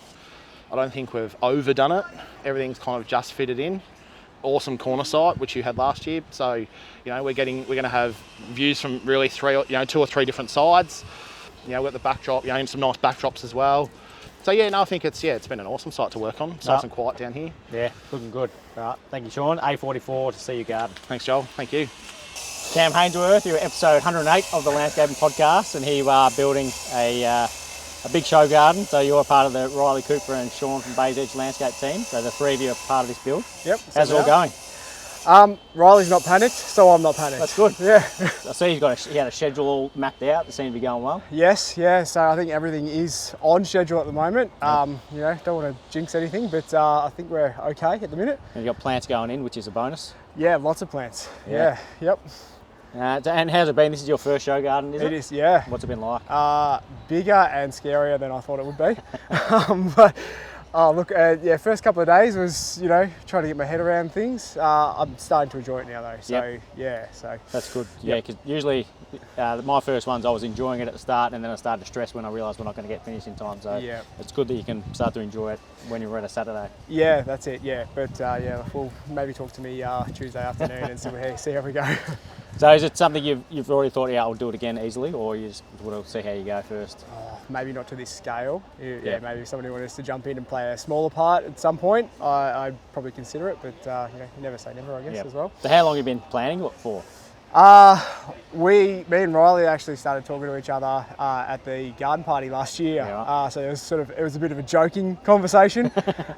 I don't think we've overdone it. Everything's kind of just fitted in. Awesome corner site, which you had last year. So, you know, we're going to have views from really 2 or 3 different sides. You know, we've got the backdrop, you know, and some nice backdrops as well. So yeah, no, I think it's been an awesome site to work on. It's nice and quiet down here.
Yeah, looking good. All right, thank you, Shaun. A44 to see your garden.
Thanks, Joel. Thank you.
Cam Hainsworth, you're episode 108 of the Landscaping Podcast, and here you are building a big show garden. So you're part of the Riley Cooper and Shaun from Bay's Edge Landscape team. So the 3 of you are part of this build.
Yep.
How's it all going?
Riley's not panicked, so I'm not panicked.
That's good.
Yeah.
I see he had a schedule all mapped out. It seemed to be going well.
Yes, yeah. So I think everything is on schedule at the moment. You know, don't want to jinx anything, but I think we're okay at the minute.
And you've got plants going in, which is a bonus.
Yeah, lots of plants. Yeah. Yep.
And how's it been? This is your first show garden, is it?
It is, yeah.
What's it been like?
Bigger and scarier than I thought it would be. But look, first couple of days was, you know, trying to get my head around things. I'm starting to enjoy it now though. So so
that's good. Yeah, because usually my first ones I was enjoying it at the start, and then I started to stress when I realised we're not going to get finished in time. So it's good that you can start to enjoy it when you're at a Saturday.
Yeah, that's it. Yeah, but we'll maybe talk to me Tuesday afternoon and see how we go.
So is it something you've already thought, I'll do it again easily, or you just want to see how you go first?
Maybe not to this scale. Yeah, maybe if somebody wanted us to jump in and play a smaller part at some point, I'd probably consider it, but you never say never, I guess, as well.
So how long have you been planning it for?
Me and Riley actually started talking to each other at the garden party last year. Yeah. So it was a bit of a joking conversation,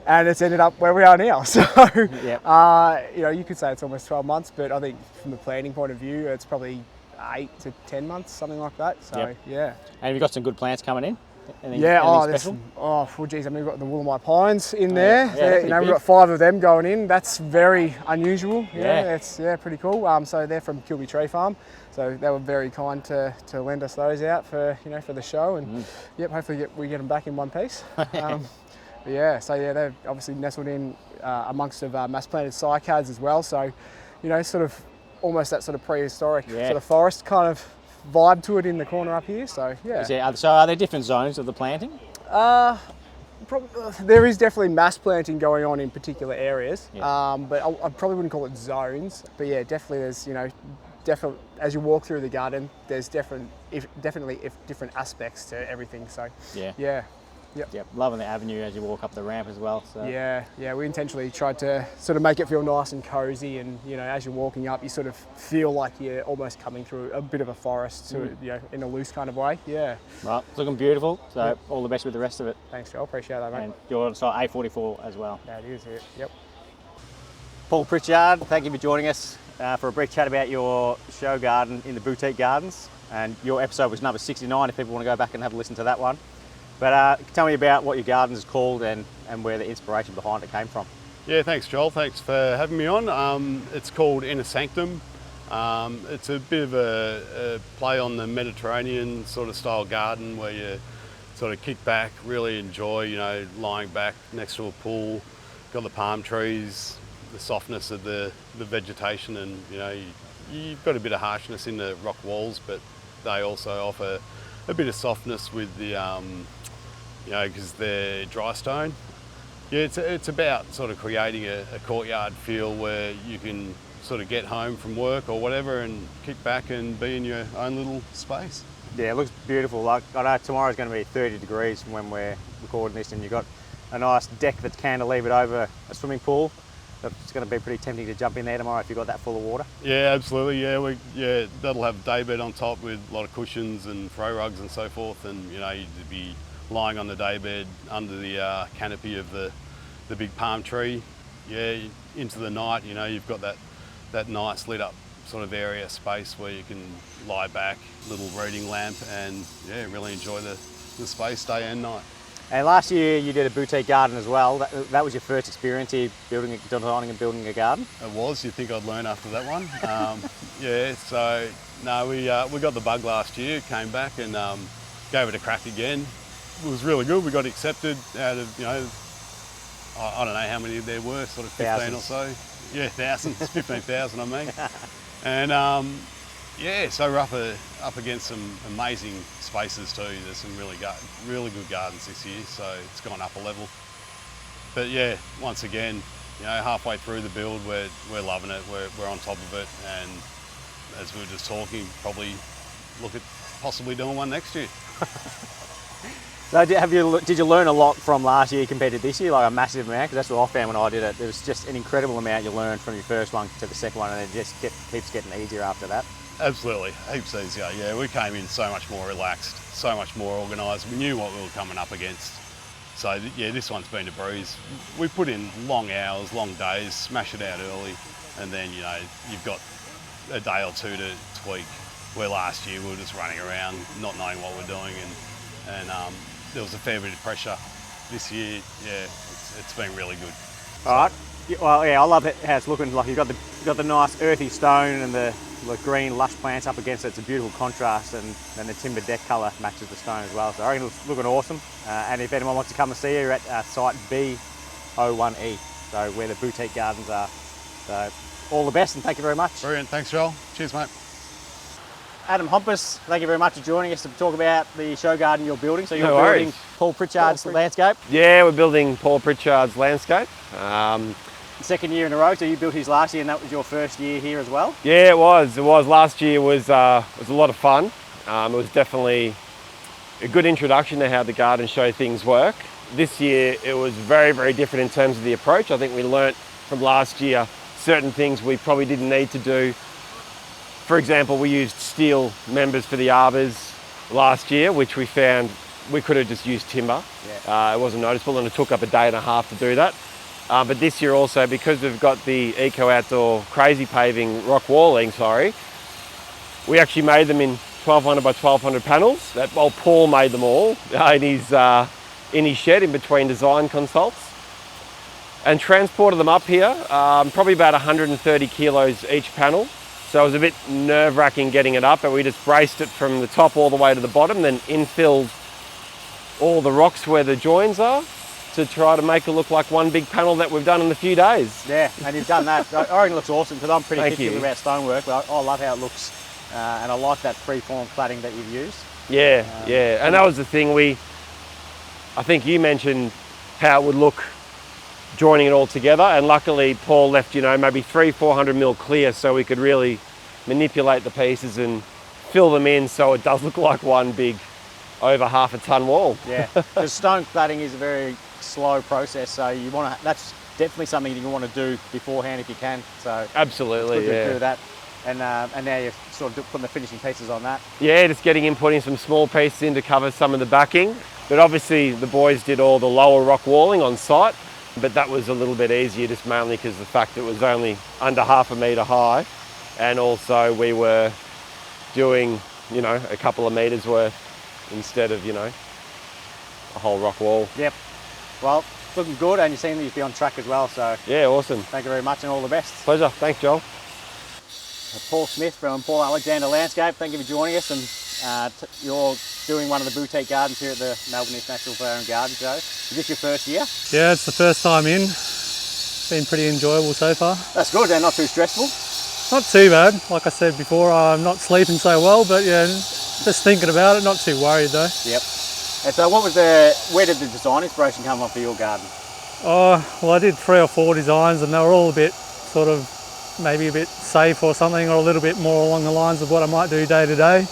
and it's ended up where we are now. So you could say it's almost 12 months, but I think from the planning point of view, it's probably 8 to 10 months, something like that. So
Yep.
yeah.
And you've got some good plants coming in? Anything special?
Well, geez, I mean, we've got the Wollomite pines in there.
Yeah, they're
You know, we've
big.
got 5 of them going in. That's very unusual.
Yeah.
It's pretty cool. So they're from Kilby Tree Farm. So they were very kind to lend us those out for for the show, and yep, hopefully we get them back in one piece. Yeah, so yeah, they're obviously nestled in amongst of mass planted cycads as well. So, sort of almost that sort of prehistoric sort of forest kind of vibe to it in the corner up here. So yeah.
So are there different zones of the planting?
There is definitely mass planting going on in particular areas,
Yeah.
but I probably wouldn't call it zones. But yeah, definitely there's definitely as you walk through the garden, there's definitely different aspects to everything. So
Yeah.
Yep.
Loving the avenue as you walk up the ramp as well. So.
Yeah, we intentionally tried to sort of make it feel nice and cozy, and as you're walking up, you sort of feel like you're almost coming through a bit of a forest, in a loose kind of way. Yeah.
Right, it's looking beautiful. So all the best with the rest of it.
Thanks, Joel. Appreciate that, mate.
And you're on site A44 as well.
Yeah, it is here. Yep.
Paul Pritchard, thank you for joining us for a brief chat about your show garden in the Boutique Gardens. And your episode was number 69 if people want to go back and have a listen to that one. But tell me about what your garden is called and where the inspiration behind it came from.
Yeah, thanks Joel, thanks for having me on. It's called Inner Sanctum. It's a bit of a play on the Mediterranean sort of style garden where you sort of kick back, really enjoy, lying back next to a pool, got the palm trees, the softness of the vegetation, and you've got a bit of harshness in the rock walls, but they also offer a bit of softness with the because they're dry stone. Yeah, it's about sort of creating a courtyard feel where you can sort of get home from work or whatever and kick back and be in your own little space.
Yeah, it looks beautiful. Like I know tomorrow's going to be 30 degrees when we're recording this, and you've got a nice deck that's cantilevered over a swimming pool. It's going to be pretty tempting to jump in there tomorrow if you've got that full of water.
Yeah, absolutely. Yeah, that'll have a daybed on top with a lot of cushions and throw rugs and so forth, and you'd be lying on the daybed under the canopy of the big palm tree. Yeah, into the night, you've got that nice lit up sort of area space where you can lie back, little reading lamp, and really enjoy the space day and night.
And last year you did a boutique garden as well. That was your first experience here designing and building a garden?
It was. You'd think I'd learn after that one. So no, we got the bug last year, came back and gave it a crack again. It was really good. We got accepted out of, I don't know how many there were, sort of 15
thousands.
or so. Yeah, thousands, 15,000 I mean. And so we're up against some amazing spaces too. There's some really good gardens this year, so it's gone up a level. But yeah, once again, halfway through the build, we're loving it. We're on top of it, and as we were just talking, probably look at possibly doing one next year.
So did you learn a lot from last year compared to this year, like a massive amount? Because that's what I found when I did it. There was just an incredible amount you learned from your first one to the second one, and it just keeps getting easier after that.
Absolutely, heaps easier. Yeah, we came in so much more relaxed, so much more organised. We knew what we were coming up against. So yeah, this one's been a breeze. We put in long hours, long days, smash it out early, and then you've got a day or two to tweak. Where last year we were just running around, not knowing what we're doing, and there was a fair bit of pressure. This year, yeah, it's been really good.
All right. Well, yeah, I love how it's looking. Like you've got the nice earthy stone and the green lush plants up against it. It's a beautiful contrast, and then the timber deck colour matches the stone as well. So I reckon it's looking awesome. And if anyone wants to come and see you, you're at site B01E, so where the boutique gardens are. So all the best, and thank you very much.
Brilliant. Thanks, Joel. Cheers, mate.
Adam Hompus, thank you very much for joining us to talk about the show garden you're building. So you're
No
building
worries.
Paul Pritchard's landscape.
Yeah, we're building Paul Pritchard's landscape.
Second year in a row, so you built his last year and that was your first year here as well?
Yeah, it was. Last year was a lot of fun. It was definitely a good introduction to how the garden show things work. This year it was very, very different in terms of the approach. I think we learnt from last year certain things we probably didn't need to do. For example, we used steel members for the arbors last year, which we found we could have just used timber. Yeah. It wasn't noticeable, and it took up a day and a half to do that. But this year also, because we've got the Eco Outdoor Crazy Paving rock walling, We actually made them in 1200 by 1200 panels. Paul made them all in his shed in between design consults, and transported them up here, probably about 130 kilos each panel. So it was a bit nerve-wracking getting it up, but we just braced it from the top all the way to the bottom, then infilled all the rocks where the joins are to try to make it look like one big panel that we've done in a few days.
Yeah, and you've done that. I reckon it looks awesome because I'm pretty
Thank
picky
you.
about stonework, but I love how it looks, and I like that free-form cladding that you've used.
Yeah, and that was the thing. I think you mentioned how it would look joining it all together, and luckily Paul left, maybe 300-400 mil clear so we could really manipulate the pieces and fill them in so it does look like one big over half a ton wall.
Yeah, because stone cladding is a very slow process, so that's definitely something you want to do beforehand if you can. So
absolutely,
it's good
yeah.
to do that, and now you're sort of putting the finishing pieces on that.
Yeah, just putting some small pieces in to cover some of the backing, but obviously the boys did all the lower rock walling on site. But that was a little bit easier, just mainly because the fact it was only under half a metre high, and also we were doing, a couple of metres worth instead of, a whole rock wall.
Yep. Well, looking good, and you seem that you'd be on track as well. So
yeah, awesome.
Thank you very much, and all the best.
Pleasure. Thanks, Joel.
Paul Smith from Paul Alexander Landscape. Thank you for joining us, and you're doing one of the boutique gardens here at the Melbourne International Flower and Garden Show. Is this your first year?
Yeah, it's the first time in. Been pretty enjoyable so far.
That's good, and not too stressful?
Not too bad. Like I said before, I'm not sleeping so well, but yeah, just thinking about it, not too worried though.
Yep. And so where did the design inspiration come from for your garden?
Oh, well I did 3 or 4 designs and they were all a bit sort of maybe a bit safe or something, or a little bit more along the lines of what I might do day to day.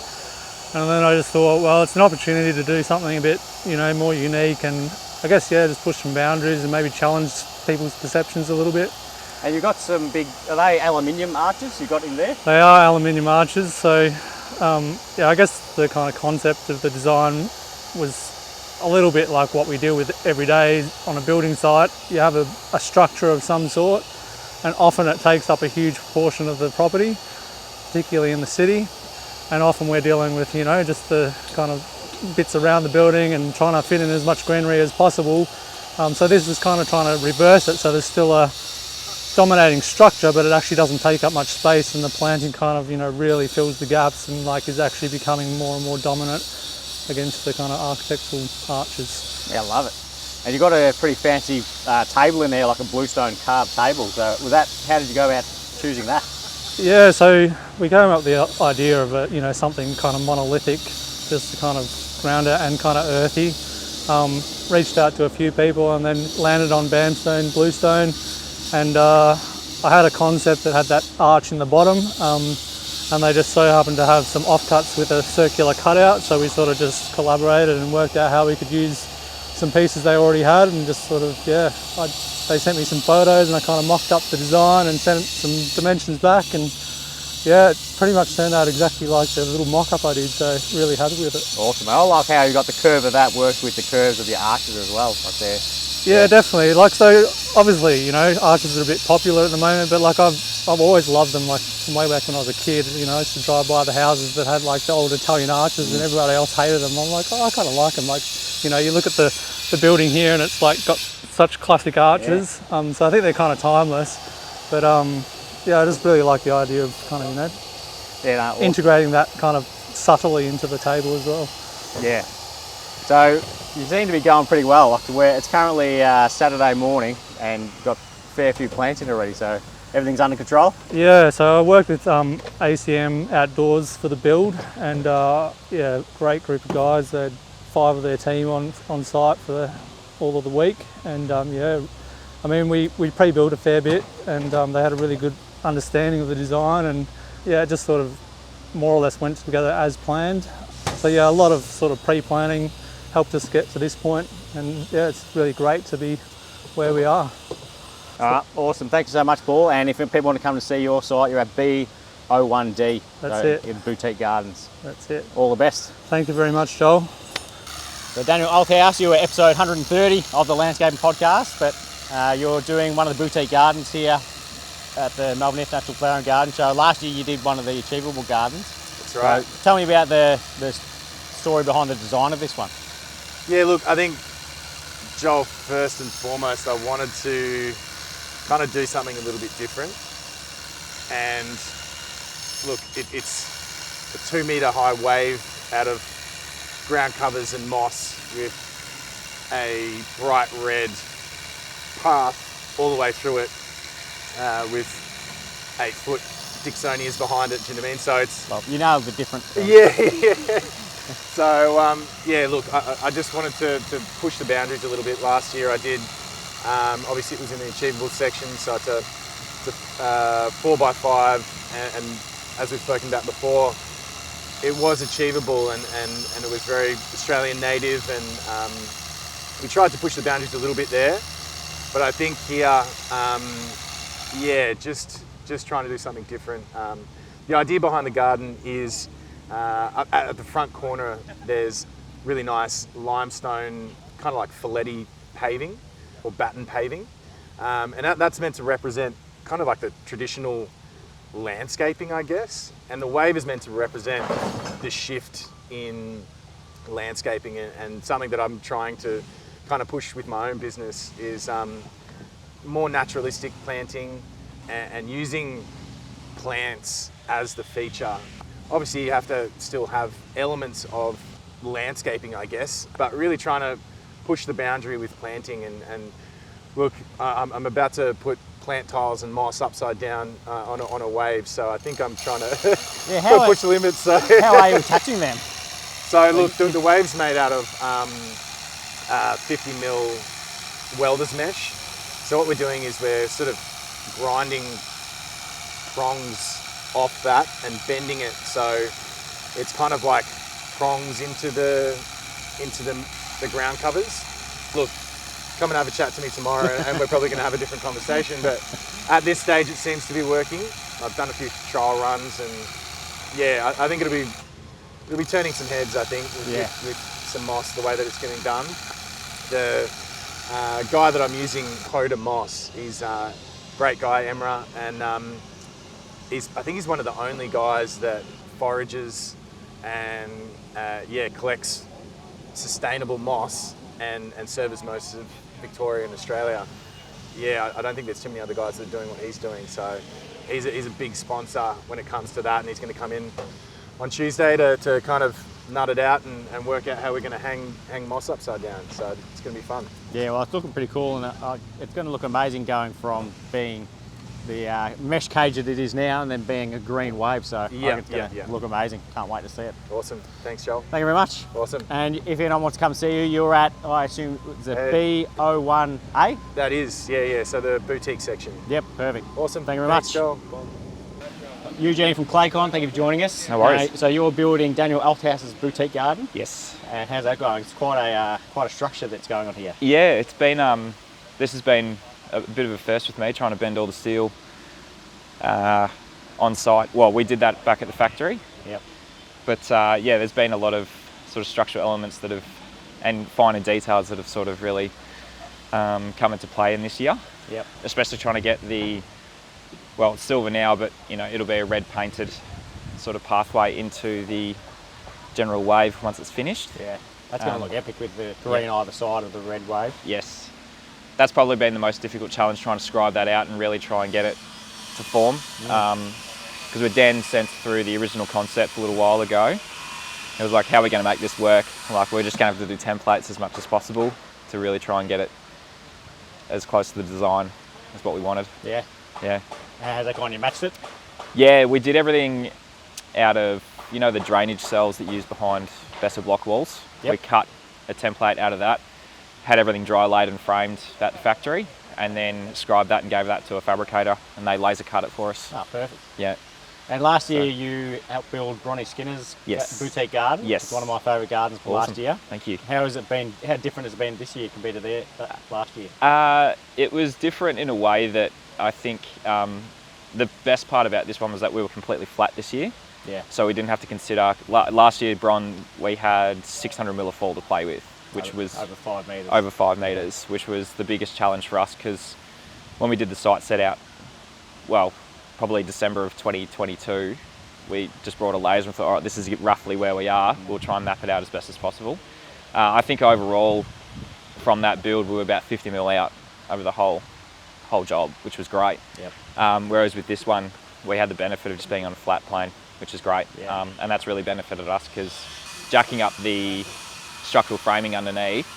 And then I just thought, well, it's an opportunity to do something a bit, more unique, and I guess, just push some boundaries and maybe challenge people's perceptions a little bit.
And you've got some big, are they aluminium arches you got in there?
They are aluminium arches, so I guess the kind of concept of the design was a little bit like what we deal with every day on a building site. You have a structure of some sort, and often it takes up a huge proportion of the property, particularly in the city. And often we're dealing with, just the kind of bits around the building and trying to fit in as much greenery as possible. So this is kind of trying to reverse it, so there's still a dominating structure, but it actually doesn't take up much space, and the planting kind of, really fills the gaps and is actually becoming more and more dominant against the kind of architectural arches.
Yeah, I love it. And you've got a pretty fancy table in there, like a bluestone carved table. So how did you go about choosing that?
Yeah, so we came up with the idea of something kind of monolithic, just to kind of ground it and kind of earthy. Reached out to a few people and then landed on bandstone, bluestone, and I had a concept that had that arch in the bottom, and they just so happened to have some offcuts with a circular cutout, so we sort of just collaborated and worked out how we could use some pieces they already had, and just sort of, they sent me some photos and I kind of mocked up the design and sent some dimensions back, and it pretty much turned out exactly like the little mock-up I did, so really happy with it.
Awesome. I like how you got the curve of that works with the curves of your arches as well up there.
Yeah, definitely. So obviously, arches are a bit popular at the moment, but I've always loved them, from way back when I was a kid. I used to drive by the houses that had the old Italian arches, and everybody else hated them. I'm like, I kind of like them. You look at the building here and it's got such classic arches. Yeah. So I think they're kind of timeless, but I just really like the idea of kind of, integrating that kind of subtly into the table as well.
Yeah. So you seem to be going pretty well. It's currently Saturday morning and you've got a fair few plants in already, so everything's under control?
Yeah, so I worked with ABCAM Outdoors for the build, and great group of guys. They had 5 of their team on site for all of the week, and we pre-built a fair bit, and they had a really good understanding of the design, and it just sort of more or less went together as planned. So a lot of sort of pre-planning helped us get to this point, and it's really great to be where we are.
All right, awesome. Thank you so much, Paul. And if people want to come to see your site, you're at B01D.
That's it.
In Boutique Gardens.
That's it.
All the best.
Thank you very much, Joel.
So Daniel Althouse, you were episode 130 of the Landscaping Podcast, but you're doing one of the boutique gardens here at the Melbourne International Flower and Garden Show. Last year you did one of the achievable gardens.
That's right.
So tell me about the story behind the design of this one.
Yeah, look, I think, Joel, first and foremost, I wanted to kind of do something a little bit different. And look, it's a 2 metre high wave out of ground covers and moss with a bright red path all the way through it with 8-foot Dixonias behind it, do you know what I mean? So it's...
Well, you nailed the different...
Yeah. So, yeah, look, I just wanted to push the boundaries a little bit. Last year I did, obviously it was in the achievable section, so it's a 4x5, and as we've spoken about before, it was achievable and it was very Australian native, and we tried to push the boundaries a little bit there. But I think here, yeah, just trying to do something different. The idea behind the garden is at the front corner, there's really nice limestone, kind of like Folletti paving or batten paving. And that's meant to represent kind of like the traditional landscaping, I guess. And the wave is meant to represent the shift in landscaping, and something that I'm trying to kind of push with my own business is more naturalistic planting and using plants as the feature. Obviously you have to still have elements of landscaping, I guess, but really trying to push the boundary with planting. And look, I'm about to put plant tiles and moss upside down on a wave, so I think I'm trying to push the limits. So.
How are you attaching them?
So look, the wave's made out of 50mm welder's mesh. So what we're doing is we're sort of grinding prongs off that and bending it so it's kind of like prongs into the ground covers. Look, come and have a chat to me tomorrow and we're probably going to have a different conversation, but at this stage it seems to be working. I've done a few trial runs, and yeah, I think it'll be turning some heads, I think, with some moss, the way that it's getting done. The guy that I'm using, Hoda Moss, he's a great guy, Emra, and I think he's one of the only guys that forages and collects sustainable moss and serves most of Victoria and Australia. Yeah, I don't think there's too many other guys that are doing what he's doing, so he's a big sponsor when it comes to that, and he's going to come in on Tuesday to kind of nut it out and work out how we're going to hang moss upside down, so it's going to be fun.
Yeah, well, it's looking pretty cool, and it's going to look amazing going from being the mesh cage that it is now and then being a green wave, so it's going to look amazing. Can't wait to see it.
Awesome. Thanks, Joel.
Thank you very much.
Awesome.
And if anyone wants to come see you, you're at, I assume, the B01A?
That is, yeah, so the boutique section.
Yep, perfect.
Awesome.
Thank you very
Thanks,
much.
Joel.
Eugene from Claycon, thank you for joining us.
No worries.
So you're building Daniel Althouse's boutique garden?
Yes.
And how's that going? It's quite a structure that's going on here.
Yeah, it's been this has been a bit of a first with me, trying to bend all the steel on site. Well, we did that back at the factory.
Yep.
But yeah, there's been a lot of sort of structural elements that have, and finer details that have sort of really come into play in this year.
Yep.
Especially trying to get well, it's silver now, but you know, it'll be a red painted sort of pathway into the general wave once it's finished.
Yeah, that's going to look epic with the green either side of the red wave.
Yes. That's probably been the most difficult challenge, trying to scribe that out and really try and get it to form. Because when Dan sent through the original concept a little while ago, it was like, how are we going to make this work? Like, we're just going to have to do templates as much as possible to really try and get it as close to the design as what we wanted.
Yeah.
Yeah.
How's that gone? You matched it?
Yeah, we did everything out of, you know, the drainage cells that you use behind Besser block walls.
Yep.
We cut a template out of that, had everything dry laid and framed at the factory, and then scribed that and gave that to a fabricator, and they laser cut it for us.
Oh, perfect.
Yeah.
And last year you helped build Bronnie Skinner's boutique garden.
Yes.
It's one of my favourite gardens for last year.
Thank you.
How has it been? How different has it been this year compared to last year?
It was different in a way that I think the best part about this one was that we were completely flat this year.
Yeah.
So we didn't have to consider. Last year, we had 600 mil of fall to play with, which was
over 5 metres.
Over 5 metres, which was the biggest challenge for us, because when we did the site set out, well, probably December of 2022, we just brought a laser and thought, all right, this is roughly where we are. We'll try and map it out as best as possible. I think overall, from that build, we were about 50 mil out over the whole job, which was great.
Yep.
Whereas with this one, we had the benefit of just being on a flat plane, which is great.
Yeah.
And that's really benefited us because jacking up the structural framing underneath,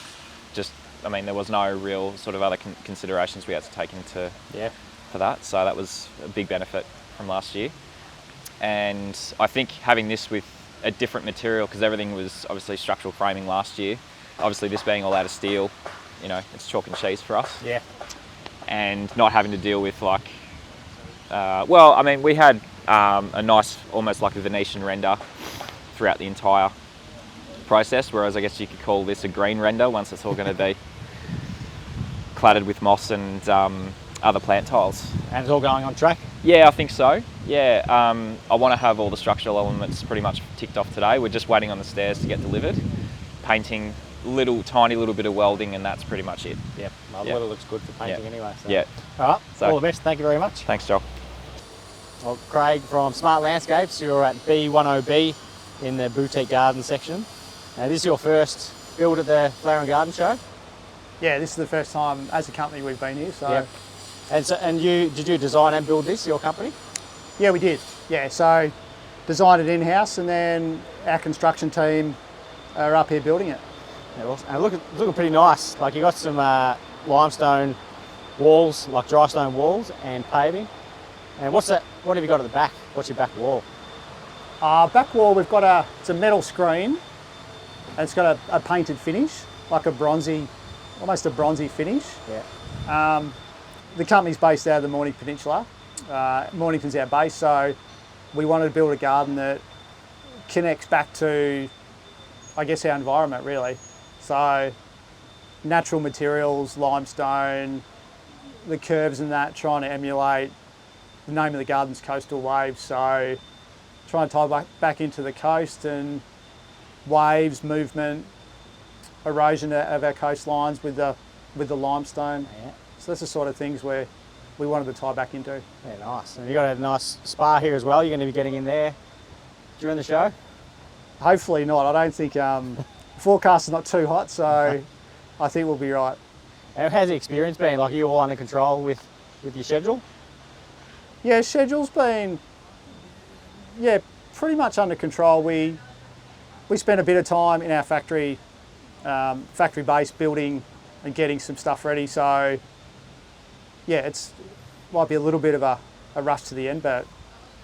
there was no real sort of other considerations we had to take into for that. So that was a big benefit from last year. And I think having this with a different material, because everything was obviously structural framing last year, obviously this being all out of steel, it's chalk and cheese for us.
Yeah.
And not having to deal with we had a nice, almost like a Venetian render throughout the entire process, whereas I guess you could call this a green render once it's all going to be cladded with moss and other plant tiles.
And it's all going on track?
Yeah, I think so. Yeah, I want to have all the structural elements pretty much ticked off today. We're just waiting on the stairs to get delivered. Painting, tiny little bit of welding, and that's pretty much it.
Yeah, well, the weather looks good for painting anyway. So.
Yeah.
All right, all the best. Thank you very much.
Thanks, Joel.
Well, Craig from Smart Landscapes, you're at B10B in the Boutique Garden section. Now, this is your first build at the Flower and Garden Show?
Yeah, this is the first time as a company we've been here. So,
yep. And did you design and build this, your company?
Yeah, we did. Yeah, so designed it in-house, and then our construction team are up here building it.
Yeah, awesome. And looking pretty nice. Like, you got some limestone walls, like dry stone walls, and paving. And what have you got at the back? What's your back wall?
Back wall, we've got it's a metal screen, and it's got a painted finish, like almost a bronzy finish.
Yeah.
The company's based out of the Mornington Peninsula. Mornington's our base, so we wanted to build a garden that connects back to, I guess, our environment really. So natural materials, limestone, the curves and that, trying to emulate the name of the garden's coastal waves. So trying to tie back into the coast and waves, movement, erosion of our coastlines with the limestone.
Yeah.
So that's the sort of things where we wanted to tie back into.
Yeah, nice. And you've got a nice spa here as well. You're going to be getting in there during the show?
Hopefully not. I don't think forecast is not too hot, so I think we'll be right.
And how's the experience been? Like, are you all under control with your schedule?
Yeah, schedule's been pretty much under control. We spent a bit of time in our factory base building and getting some stuff ready. So yeah, might be a little bit of a rush to the end, but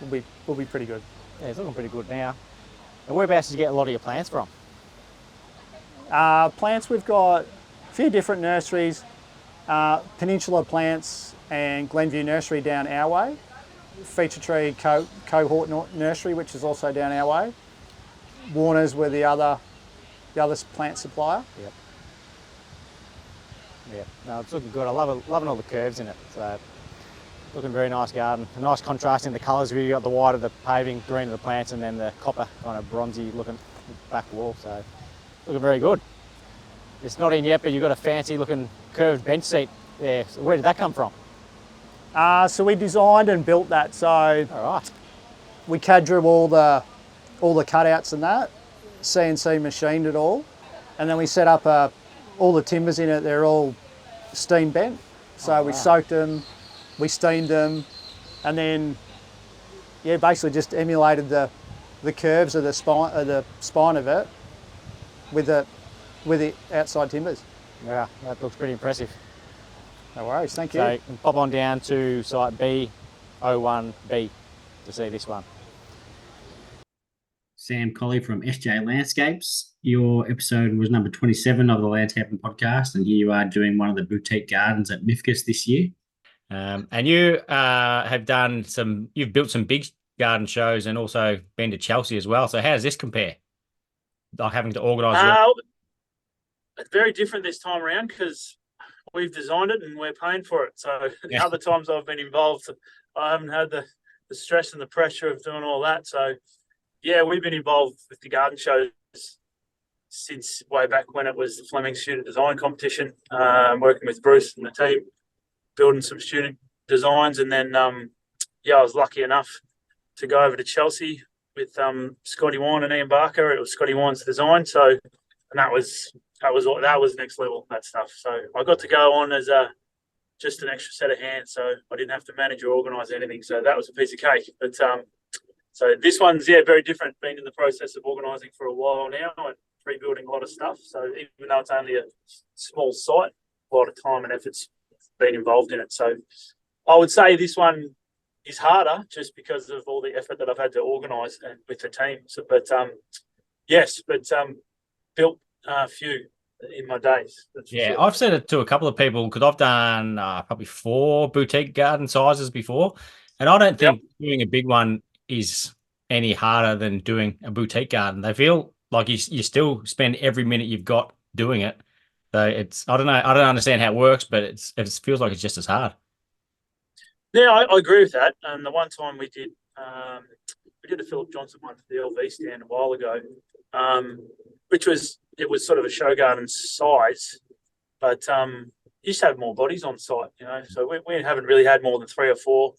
we'll be pretty good.
Yeah, it's looking pretty good now. And whereabouts did you get a lot of your plants from?
Plants, we've got a few different nurseries. Peninsula Plants and Glenview Nursery down our way. Feature Tree Cohort Nursery, which is also down our way. Warner's were the other plant supplier.
Yep. Yeah, no, it's looking good. I loving all the curves in it. So, looking very nice garden. A nice contrast in the colours. You've got the white of the paving, green of the plants, and then the copper kind of bronzy looking back wall. So, looking very good. It's not in yet, but you've got a fancy looking curved bench seat there. So where did that come from?
So we designed and built that. So
all right.
We CAD drew all the cutouts and that, CNC machined it all, and then we set up all the timbers in it. They're all steam bent. So we soaked them, we steamed them, and then basically just emulated the curves of the spine of it with the outside timbers.
Yeah, that looks pretty impressive.
No worries, thank you.
So you can pop on down to site B01B to see this one. Sam Colley from SJ Landscapes. Your episode was number 27 of the Landscaping Podcast, and here you are doing one of the boutique gardens at MIFGS this year. And you you've built some big garden shows and also been to Chelsea as well. So how does this compare? Like having to organise
It's very different this time around because we've designed it and we're paying for it. So the other times I've been involved, I haven't had the stress and the pressure of doing all that. So yeah, we've been involved with the garden shows since way back when it was the Fleming Student Design Competition, working with Bruce and the team, building some student designs. And then, I was lucky enough to go over to Chelsea Scotty Wine and Ian Barker. It was Scotty Wine's design, so and that was next level, that stuff. So I got to go on as just an extra set of hands, so I didn't have to manage or organise anything. So that was a piece of cake. But so this one's very different. Been in the process of organising for a while now and rebuilding a lot of stuff. So even though it's only a small site, a lot of time and effort's been involved in it. So I would say this one is harder just because of all the effort that I've had to organise with the team. So, but built a few in my days.
Yeah, sure. I've said it to a couple of people because I've done probably 4 boutique garden sizes before, and I don't think doing a big one is any harder than doing a boutique garden. They feel like you still spend every minute you've got doing it. So I don't understand how it works, but it feels like it's just as hard.
Yeah, I agree with that. And the one time we did a Philip Johnson one for the LV stand a while ago, which was sort of a show garden size, but you just have more bodies on site, So we haven't really had more than 3 or 4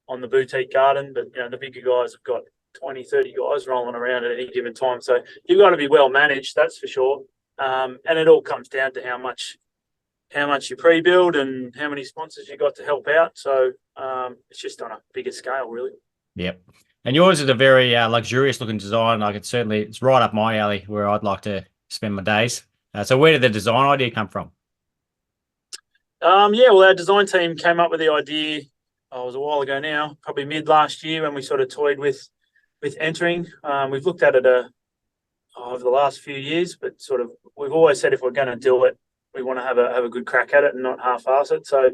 on the boutique garden, but the bigger guys have got 20, 30 guys rolling around at any given time. So you've got to be well managed, that's for sure. And it all comes down to how much you pre-build and how many sponsors you got to help out. So it's just on a bigger scale, really.
Yep. And yours is a very luxurious looking design. It's right up my alley where I'd like to spend my days. So where did the design idea come from?
Well, our design team came up with the idea, it was a while ago now, probably mid last year when we sort of toyed with entering. We've looked at it over the last few years, but sort of we've always said if we're going to do it, we want to have a good crack at it and not half-ass it. So,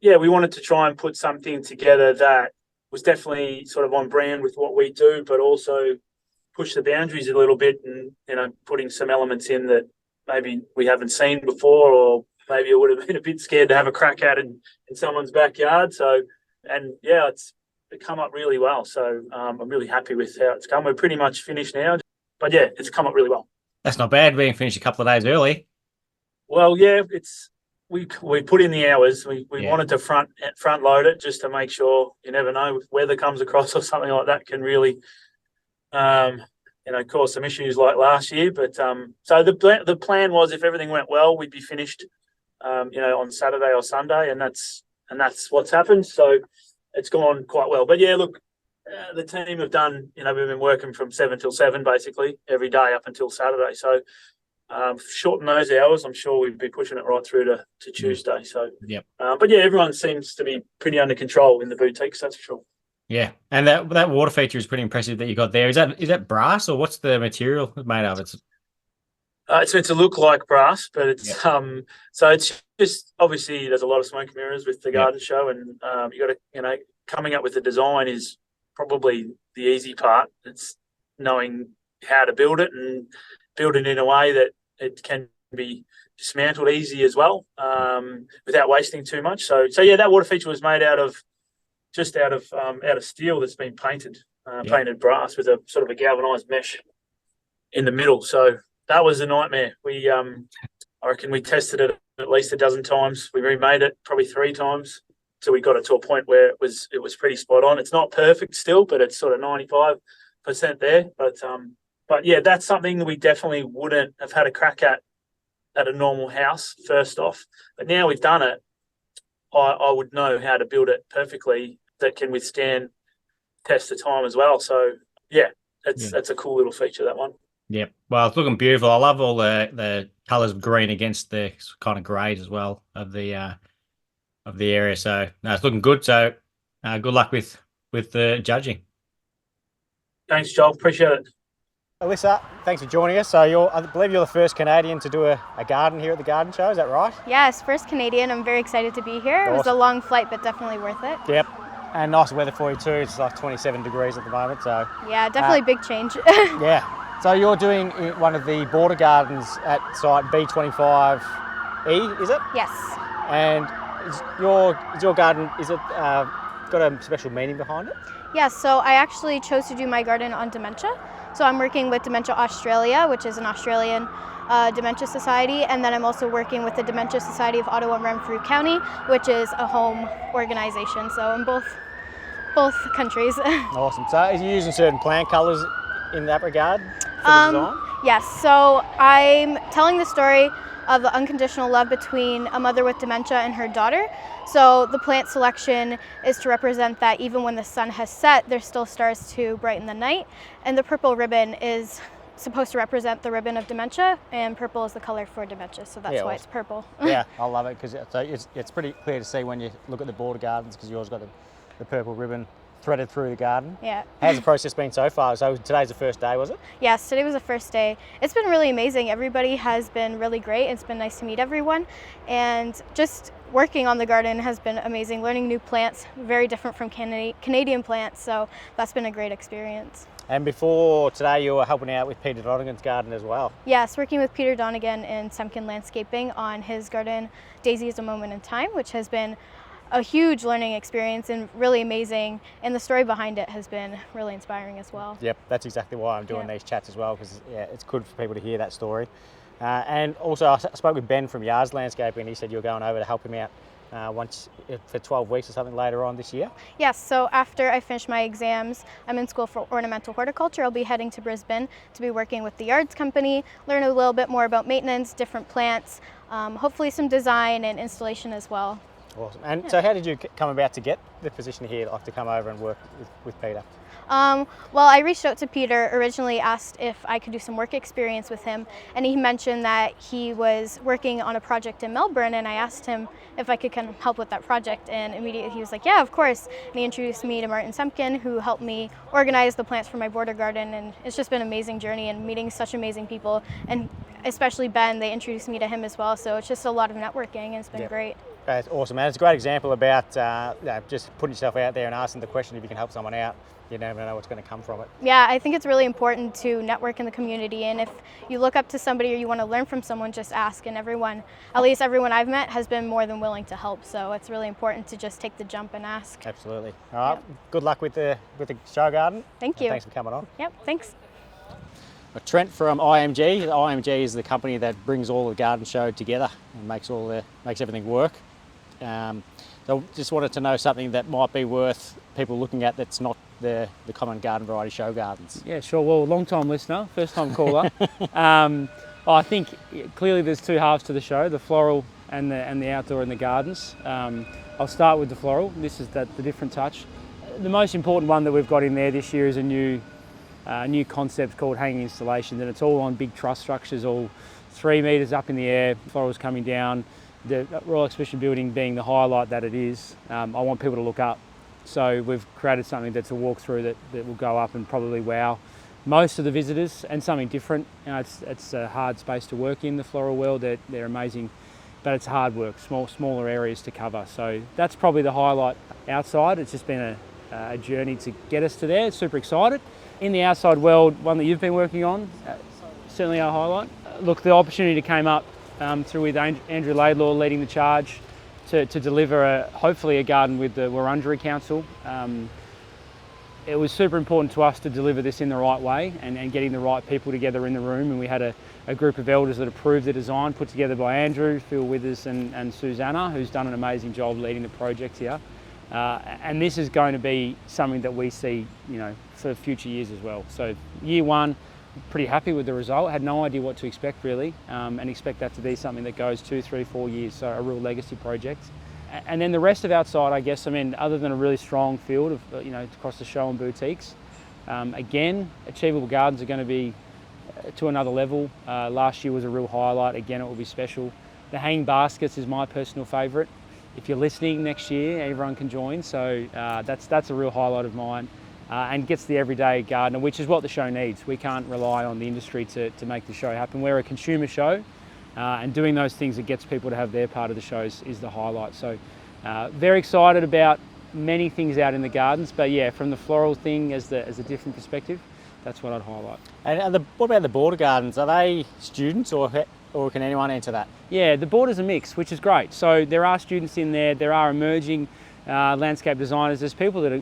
we wanted to try and put something together that was definitely sort of on brand with what we do, but also push the boundaries a little bit and, putting some elements in that maybe we haven't seen before, or maybe it would have been a bit scared to have a crack at in someone's backyard. So, it's come up really well. So I'm really happy with how it's come. We're pretty much finished now, but it's come up really well.
That's not bad, being finished a couple of days early.
Well, we put in the hours. We wanted to front load it just to make sure, you never know, if weather comes across or something like that can really, cause some issues like last year. But so the plan was if everything went well, we'd be finished, on Saturday or Sunday, and that's what's happened. So it's gone quite well. But the team have done. We've been working from 7 till 7 basically every day up until Saturday. So. Shorten those hours, I'm sure we'd be pushing it right through to Tuesday. So, but everyone seems to be pretty under control in the boutiques, that's for sure.
Yeah, and that water feature is pretty impressive that you got there. Is that brass or what's the material made of? It's
meant to look like brass, but it's so it's just obviously there's a lot of smoke and mirrors with the garden show, and you got to coming up with the design is probably the easy part. It's knowing how to build it and build it in a way that it can be dismantled easy as well, without wasting too much. So that water feature was made out of steel that's been painted brass with a sort of a galvanized mesh in the middle. So that was a nightmare. I reckon we tested it at least a dozen times. We remade it probably 3 times till we got it to a point where it was pretty spot on. It's not perfect still, but it's sort of 95% there. But that's something that we definitely wouldn't have had a crack at a normal house first off. But now we've done it, I would know how to build it perfectly that can withstand test of time as well. So that's a cool little feature, that one.
Yep. Well, it's looking beautiful. I love all the colours of green against the kind of greys as well of the area. So no, it's looking good. So good luck with the judging.
Thanks, Joel. Appreciate it.
Alyssa, thanks for joining us. So I believe you're the first Canadian to do a garden here at the garden show, is that right?
Yes, first Canadian. I'm very excited to be here. Awesome. It was a long flight, but definitely worth it.
Yep, and nice weather for you too. It's like 27 degrees at the moment. So
yeah, definitely big change.
Yeah, so you're doing one of the border gardens at site B25E, is it?
Yes.
And is your garden, is it got a special meaning behind it?
Yes, so I actually chose to do my garden on dementia. So I'm working with Dementia Australia, which is an Australian dementia society, and then I'm also working with the Dementia Society of Ottawa and Renfrew County, which is a home organisation. So I'm both both countries.
Awesome. So are you using certain plant colours in that regard for the design?
Yes, so I'm telling the story of the unconditional love between a mother with dementia and her daughter. So the plant selection is to represent that even when the sun has set, there's still stars to brighten the night. And the purple ribbon is supposed to represent the ribbon of dementia, and purple is the color for dementia, so that's why it's purple.
Yeah, I love it because it's pretty clear to see when you look at the border gardens, because yours got the purple ribbon threaded through the garden.
Yeah.
How's the process been so far? So today's the first day, was it?
Yes, today was the first day. It's been really amazing. Everybody has been really great. It's been nice to meet everyone, and just working on the garden has been amazing. Learning new plants, very different from Canadian plants, so that's been a great experience.
And before today, you were helping out with Peter Donegan's garden as well.
Yes, working with Peter Donegan in Semken Landscaping on his garden, Daisy is a Moment in Time, which has been a huge learning experience and really amazing. And the story behind it has been really inspiring as well.
Yep, that's exactly why I'm doing these chats as well, because it's good for people to hear that story. And also, I spoke with Ben from Yards Landscaping, and he said you were going over to help him out once for 12 weeks or something later on this year.
Yes, so after I finish my exams, I'm in school for ornamental horticulture. I'll be heading to Brisbane to be working with the Yards Company, learn a little bit more about maintenance, different plants, hopefully some design and installation as well.
Awesome. And so how did you come about to get the position here, like to come over and work with Peter?
Well, I reached out to Peter, originally asked if I could do some work experience with him, and he mentioned that he was working on a project in Melbourne, and I asked him if I could kind of help with that project, and immediately he was like, yeah, of course. And he introduced me to Martin Semken, who helped me organize the plants for my border garden, and it's just been an amazing journey and meeting such amazing people, and especially Ben, they introduced me to him as well, so it's just a lot of networking, and it's been great.
That's awesome, and it's a great example about just putting yourself out there and asking the question if you can help someone out. You never know what's going to come from it.
Yeah, I think it's really important to network in the community, and if you look up to somebody or you want to learn from someone, just ask, and everyone, at least everyone I've met, has been more than willing to help, so it's really important to just take the jump and ask.
Absolutely. All right, good luck with the show garden.
Thank you.
Thanks for coming on.
Yep, thanks.
Trent from IMG. IMG is the company that brings all the garden show together and makes everything work. So just wanted to know something that might be worth people looking at that's not the common garden variety show gardens.
Yeah, sure. Well, long time listener, first time caller. I think clearly there's two halves to the show: the floral and the outdoor in the gardens. I'll start with the floral. This is the different touch. The most important one that we've got in there this year is a new concept called hanging installations, and it's all on big truss structures, all 3 metres up in the air. Florals coming down. The Royal Exhibition Building being the highlight that it is, I want people to look up. So we've created something that's a walkthrough that will go up and probably wow most of the visitors, and something different. You know, it's a hard space to work in, the floral world. They're amazing, but it's hard work, smaller areas to cover. So that's probably the highlight outside. It's just been a journey to get us to there. Super excited. In the outside world, one that you've been working on, certainly our highlight. Look, the opportunity came up through with Andrew Laidlaw leading the charge to deliver hopefully a garden with the Wurundjeri Council. It was super important to us to deliver this in the right way and getting the right people together in the room, and we had a group of elders that approved the design, put together by Andrew, Phil Withers and Suzannah, who's done an amazing job leading the project here. And this is going to be something that we see, for future years as well. So year one, pretty happy with the result. Had no idea what to expect really, and expect that to be something that goes 2, 3, 4 years. So a real legacy project. And then the rest of outside, I guess, other than a really strong field of, across the show and boutiques, again, achievable gardens are going to be to another level. Last year was a real highlight. Again, it will be special. The hanging baskets is my personal favourite. If you're listening next year, everyone can join. So that's a real highlight of mine. And gets the everyday gardener, which is what the show needs. We can't rely on the industry to make the show happen. We're a consumer show, and doing those things that gets people to have their part of the shows is the highlight. So very excited about many things out in the gardens, but yeah, from the floral thing as a different perspective, that's what I'd highlight.
And what about the border gardens? Are they students or can anyone enter that?
Yeah, the border's a mix, which is great. So there are students in there, there are emerging landscape designers. There's people that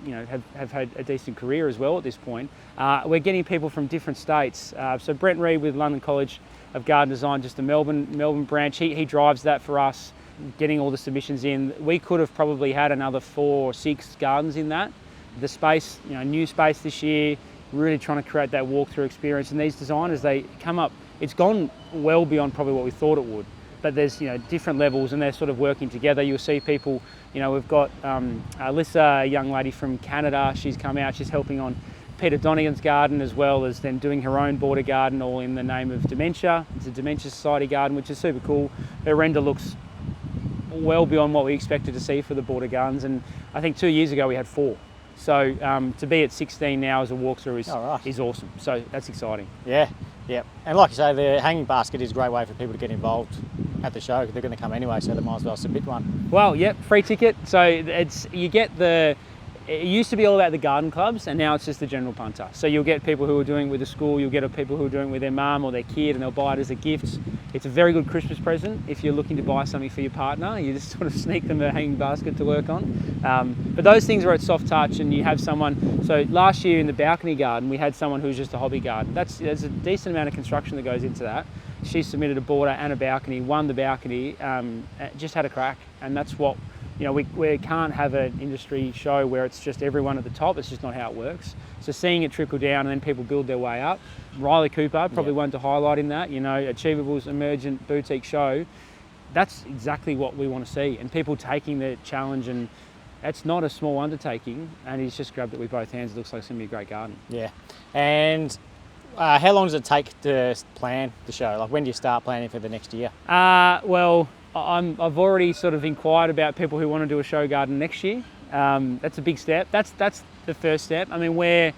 have had a decent career as well at this point. We're getting people from different states. So Brent Reed with London College of Garden Design, just the Melbourne branch, he drives that for us, getting all the submissions in. We could have probably had another 4 or 6 gardens in that, the space, new space this year, really trying to create that walkthrough experience. And these designers, they come up, it's gone well beyond probably what we thought it would. But there's different levels, and they're sort of working together. You'll see people, we've got Alyssa, a young lady from Canada. She's come out, she's helping on Peter Donegan's garden, as well as then doing her own border garden, all in the name of dementia. It's a Dementia Society garden, which is super cool. Her render looks well beyond what we expected to see for the border gardens, and I think 2 years ago we had 4. So to be at 16 now as a walkthrough is awesome. So that's exciting.
Yeah. And like you say, the hanging basket is a great way for people to get involved at the show. They're going to come anyway, so they might as well submit one.
Well, free ticket. So it used to be all about the garden clubs, and now it's just the general punter. So you'll get people who are doing it with the school, you'll get people who are doing it with their mum or their kid, and they'll buy it as a gift. It's a very good Christmas present if you're looking to buy something for your partner. You just sort of sneak them a hanging basket to work on. But those things are at soft touch, and you have someone. So last year in the balcony garden, we had someone who was just a hobby garden. There's a decent amount of construction that goes into that. She submitted a border and a balcony, won the balcony, just had a crack, and that's what. We can't have an industry show where it's just everyone at the top. It's just not how it works. So seeing it trickle down and then people build their way up. Riley Cooper, probably one to highlight in that, Achievables Emergent Boutique Show. That's exactly what we want to see. And people taking the challenge, and it's not a small undertaking, and he's just grabbed it with both hands. It looks like it's going to be a great garden.
Yeah. And how long does it take to plan the show? Like, when do you start planning for the next year?
Well, I've already sort of inquired about people who want to do a show garden next year. That's a big step. That's the first step. I mean,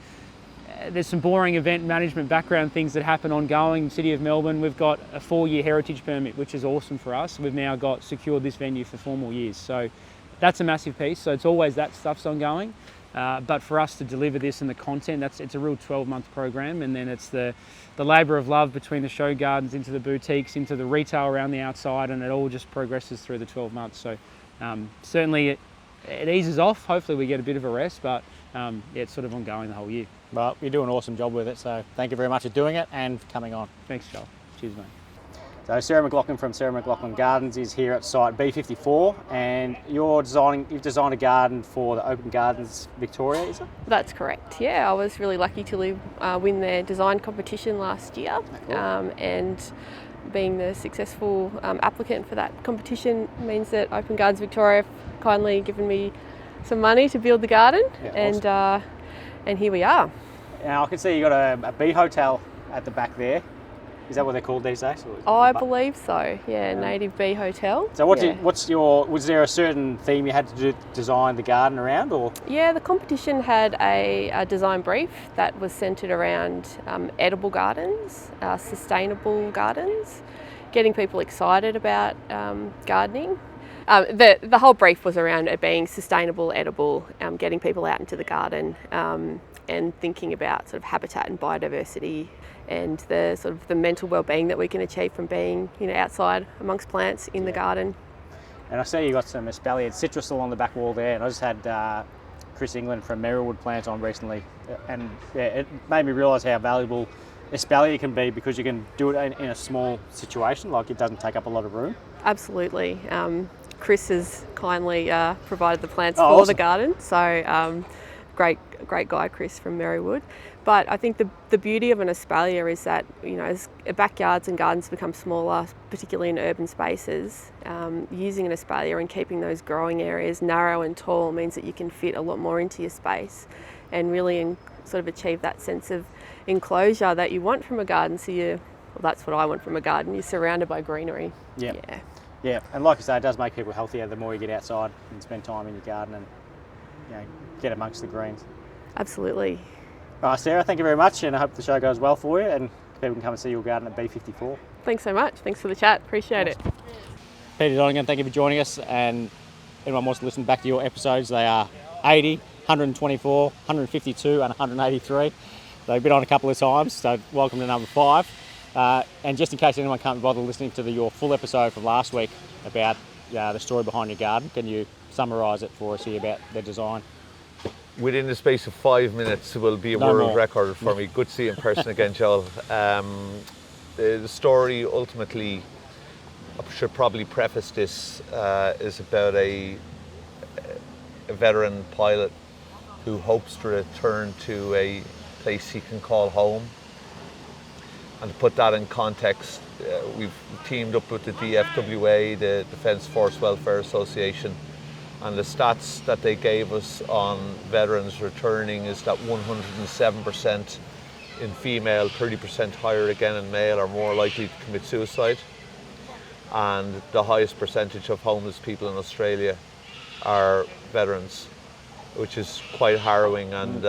there's some boring event management background things that happen ongoing. City of Melbourne, we've got a 4-year heritage permit, which is awesome for us. We've now got secured this venue for 4 more years. So that's a massive piece. So it's always that stuff's ongoing. But for us to deliver this and the content, it's a real 12-month program, and then it's the labour of love between the show gardens into the boutiques, into the retail around the outside, and it all just progresses through the 12 months. So certainly it eases off. Hopefully we get a bit of a rest, but it's sort of ongoing the whole year.
Well, you do an awesome job with it, so thank you very much for doing it and for coming on.
Thanks, Joel. Cheers, mate.
So Sarah McLaughlin from Sarah McLaughlin Gardens is here at site B54, and you've designed a garden for the Open Gardens Victoria, is it?
That's correct, yeah. I was really lucky to win their design competition last year.
Cool.
And being the successful applicant for that competition means that Open Gardens Victoria have kindly given me some money to build the garden, awesome. And here we are.
Now I can see you got a bee hotel at the back there. Is that what they're called these days?
I believe so, yeah, Native Bee Hotel.
So was there a certain theme you had to design the garden around, or?
Yeah, the competition had a design brief that was centred around edible gardens, sustainable gardens, getting people excited about gardening. The whole brief was around it being sustainable, edible, getting people out into the garden and thinking about sort of habitat and biodiversity, and the sort of the mental well-being that we can achieve from being, outside amongst plants in the garden.
And I see you got some espaliered citrus on the back wall there, and I just had Chris England from Merrillwood plant on recently, and it made me realise how valuable espalier can be, because you can do it in a small situation, like it doesn't take up a lot of room.
Absolutely. Chris has kindly provided the plants
for
awesome.
The
garden, so great guy, Chris from Merrillwood. But I think the beauty of an espalier is that, as backyards and gardens become smaller, particularly in urban spaces, using an espalier and keeping those growing areas narrow and tall means that you can fit a lot more into your space and really sort of achieve that sense of enclosure that you want from a garden. So that's what I want from a garden. You're surrounded by greenery.
Yeah, and like you say, it does make people healthier the more you get outside and spend time in your garden and get amongst the greens.
Absolutely.
All right, Sarah, thank you very much, and I hope the show goes well for you and people can come and see your garden at B54.
Thanks so much. Thanks for the chat. Appreciate it.
Peter Donegan, thank you for joining us, and anyone wants to listen back to your episodes, they are 80, 124, 152 and 183. They've been on a couple of times, so welcome to number 5. And just in case anyone can't bother listening to your full episode from last week about the story behind your garden, can you summarise it for us here about the design?
Within the space of 5 minutes, it will be a world record for me. Good to see you in person again, Joel. The story ultimately, I should probably preface this, is about a veteran pilot who hopes to return to a place he can call home. And to put that in context, we've teamed up with the DFWA, the Defence Force Welfare Association, and the stats that they gave us on veterans returning is that 107% in female, 30% higher again in male are more likely to commit suicide. And the highest percentage of homeless people in Australia are veterans, which is quite harrowing. And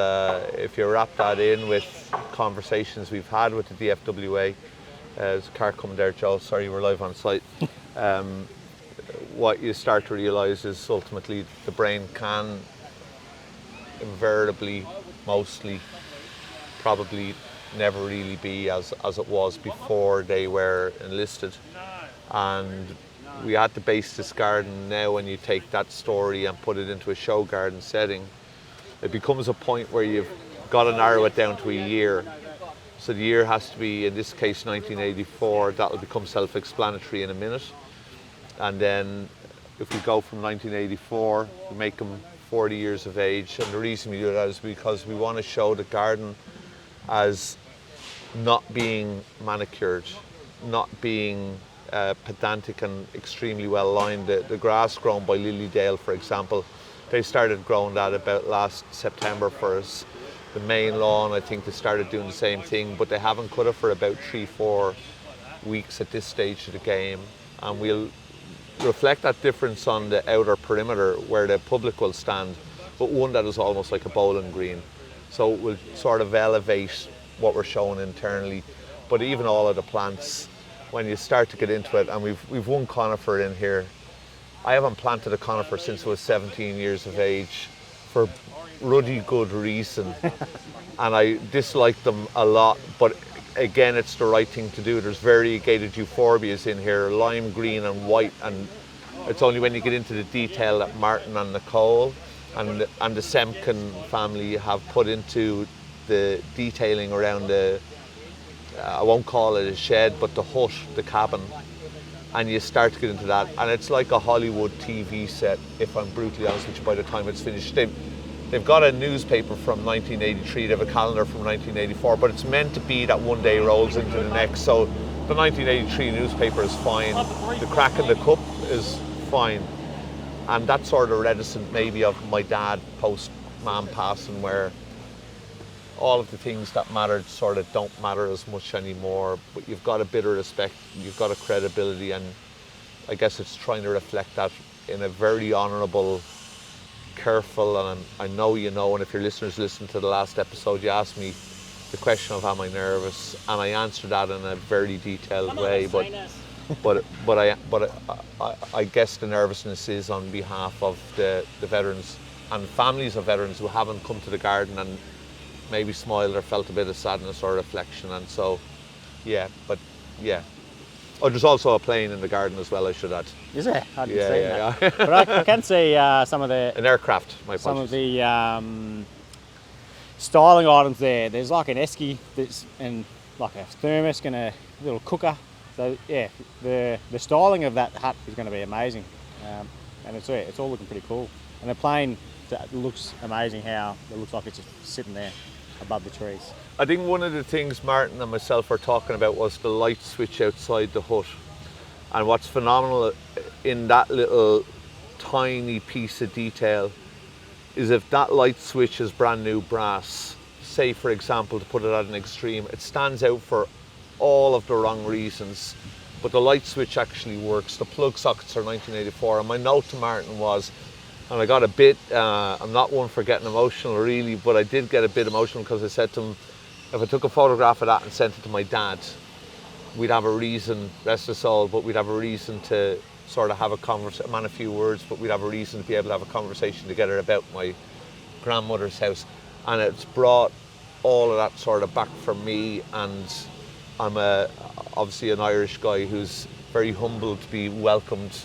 if you wrap that in with conversations we've had with the DFWA, there's a car coming there, Joe, sorry, we're live on site. What you start to realise is ultimately the brain can invariably, mostly, probably never really be as it was before they were enlisted. And we had to base this garden now, when you take that story and put it into a show garden setting, it becomes a point where you've got to narrow it down to a year. So the year has to be, in this case, 1984. That'll become self-explanatory in a minute. And then if we go from 1984, we make them 40 years of age. And the reason we do that is because we want to show the garden as not being manicured, not being pedantic and extremely well lined. The grass grown by Lilydale, for example, they started growing that about last September for us. The main lawn, I think they started doing the same thing, but they haven't cut it for about 3-4 weeks at this stage of the game. And we'll reflect that difference on the outer perimeter where the public will stand, but one that is almost like a bowling green. So it will sort of elevate what we're showing internally. But even all of the plants, when you start to get into it, and we've one conifer in here. I haven't planted a conifer since I was 17 years of age for ruddy good reason. And I dislike them a lot, but again, it's the right thing to do. There's variegated euphorbias in here, lime green and white, and it's only when you get into the detail that Martin and Nicole and the Semken family have put into the detailing around the, I won't call it a shed, but the hut, the cabin. And you start to get into that, and it's like a Hollywood TV set, if I'm brutally honest with you, by the time it's finished. They've got a newspaper from 1983, they have a calendar from 1984, but it's meant to be that one day rolls into the next. So the 1983 newspaper is fine, the crack in the cup is fine. And that sort of reticent maybe of my dad post-Mann passing, where all of the things that mattered sort of don't matter as much anymore, but you've got a bit of respect, you've got a credibility, and I guess it's trying to reflect that in a very honourable, careful, and I know you know, and if your listeners listen to the last episode, you asked me the question of am I nervous, and I answered that in a very detailed way, but I guess the nervousness is on behalf of the veterans and families of veterans who haven't come to the garden and maybe smiled or felt a bit of sadness or reflection. And so yeah. Oh, there's also a plane in the garden as well, I should add.
Is there? I didn't see that.
Yeah.
But I can see some of the...
An aircraft, my apologies.
Some of the styling items there. There's like an esky that's and like a thermos and a little cooker. So yeah, the styling of that hut is going to be amazing. And it's all looking pretty cool. And the plane, that looks amazing how it looks like it's just sitting there above the trees.
I think one of the things Martin and myself were talking about was the light switch outside the hut. And what's phenomenal in that little tiny piece of detail is if that light switch is brand new brass, say for example, to put it at an extreme, it stands out for all of the wrong reasons, but the light switch actually works. The plug sockets are 1984, and my note to Martin was, and I got a bit, I'm not one for getting emotional really, but I did get a bit emotional because I said to him, if I took a photograph of that and sent it to my dad, we'd have a reason, rest his soul, but we'd have a reason to sort of have a conversation, man, a few words, but we'd have a reason to be able to have a conversation together about my grandmother's house. And it's brought all of that sort of back for me, and I'm obviously an Irish guy who's very humbled to be welcomed